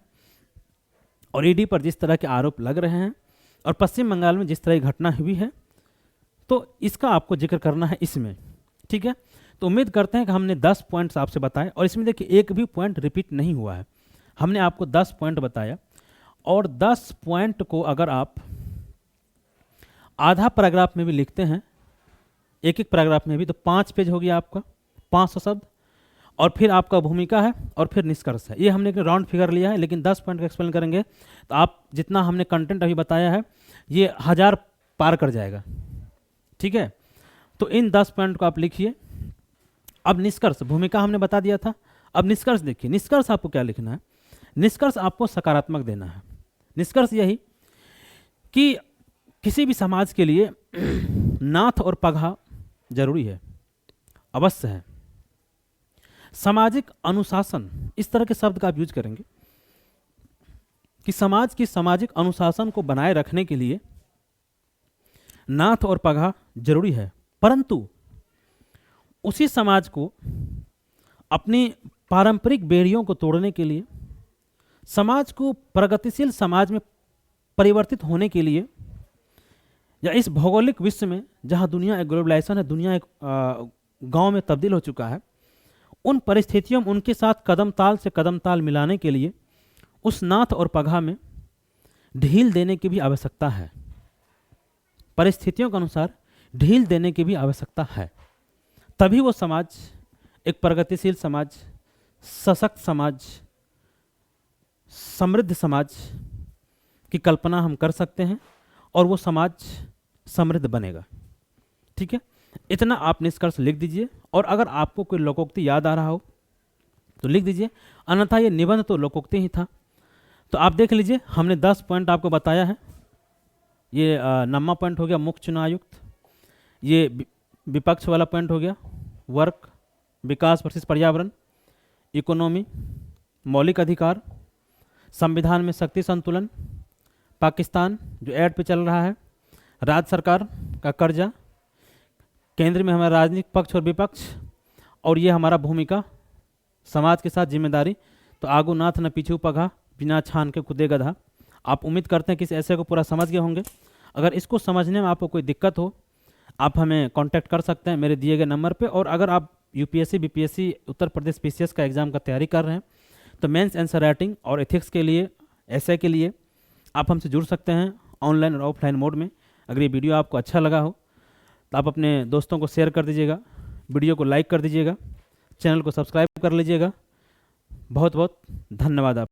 और ईडी पर जिस तरह के आरोप लग रहे हैं और पश्चिम बंगाल में जिस तरह की घटना हुई है, तो इसका आपको जिक्र करना है इसमें, ठीक है। तो उम्मीद करते हैं कि हमने 10 पॉइंट्स आपसे बताए और इसमें देखिए एक भी पॉइंट रिपीट नहीं हुआ है। हमने आपको 10 पॉइंट बताया और 10 पॉइंट को अगर आप आधा पैराग्राफ में भी लिखते हैं, एक एक पैराग्राफ में भी, तो 5 पेज हो गया आपका, 500 शब्द, और फिर आपका भूमिका है और फिर निष्कर्ष है। ये हमने एक राउंड फिगर लिया है, लेकिन 10 पॉइंट का एक्सप्लेन करेंगे तो आप जितना हमने कंटेंट अभी बताया है ये 1000 पार कर जाएगा, ठीक है। तो इन 10 पॉइंट को आप लिखिए। अब निष्कर्ष, भूमिका हमने बता दिया था, अब निष्कर्ष देखिए। निष्कर्ष आपको क्या लिखना है? निष्कर्ष आपको सकारात्मक देना है। निष्कर्ष यही कि किसी भी समाज के लिए नाथ और पगहा जरूरी है, अवश्य है। सामाजिक अनुशासन, इस तरह के शब्द का आप यूज करेंगे कि समाज की सामाजिक अनुशासन को बनाए रखने के लिए नाथ और पगहा जरूरी है, परंतु उसी समाज को अपनी पारंपरिक बेड़ियों को तोड़ने के लिए, समाज को प्रगतिशील समाज में परिवर्तित होने के लिए, या इस भौगोलिक विश्व में जहां दुनिया एक ग्लोबलाइजेशन है, दुनिया एक गांव में तब्दील हो चुका है, उन परिस्थितियों में उनके साथ कदम ताल से कदम ताल मिलाने के लिए उस नाथ और पगहा में ढील देने की भी आवश्यकता है। परिस्थितियों के अनुसार ढील देने की भी आवश्यकता है, तभी वो समाज एक प्रगतिशील समाज, सशक्त समाज, समृद्ध समाज की कल्पना हम कर सकते हैं और वो समाज समृद्ध बनेगा, ठीक है। इतना आप निष्कर्ष लिख दीजिए और अगर आपको कोई लोकोक्ति याद आ रहा हो तो लिख दीजिए, अन्यथा ये निबंध तो लोकोक्ति ही था। तो आप देख लीजिए, हमने 10 पॉइंट आपको बताया है। ये नम्मा पॉइंट हो गया मुख्य चुनाव आयुक्त, ये विपक्ष वाला पॉइंट हो गया वर्क, विकास वर्सेस पर्यावरण, इकोनॉमी, मौलिक अधिकार, संविधान में शक्ति संतुलन, पाकिस्तान जो ऐड पे चल रहा है, राज्य सरकार का कर्जा, केंद्र में हमारा राजनीतिक पक्ष और विपक्ष, और ये हमारा भूमिका समाज के साथ जिम्मेदारी। तो आगू नाथ न पीछू पघा, बिना छान के खुदे गधा। आप उम्मीद करते हैं कि इस ऐसे को पूरा समझ गए होंगे। अगर इसको समझने में आपको कोई दिक्कत हो, आप हमें कांटेक्ट कर सकते हैं मेरे दिए गए नंबर पे। और अगर आप UPSC, BPSC, Uttar Pradesh PCS का एग्ज़ाम का तैयारी कर रहे हैं तो मेंस आंसर राइटिंग और एथिक्स के लिए, एसए के लिए आप हमसे जुड़ सकते हैं ऑनलाइन और ऑफलाइन मोड में। अगर ये वीडियो आपको अच्छा लगा हो तो आप अपने दोस्तों को शेयर कर दीजिएगा, वीडियो को लाइक कर दीजिएगा, चैनल को सब्सक्राइब कर लीजिएगा। बहुत बहुत धन्यवाद आप।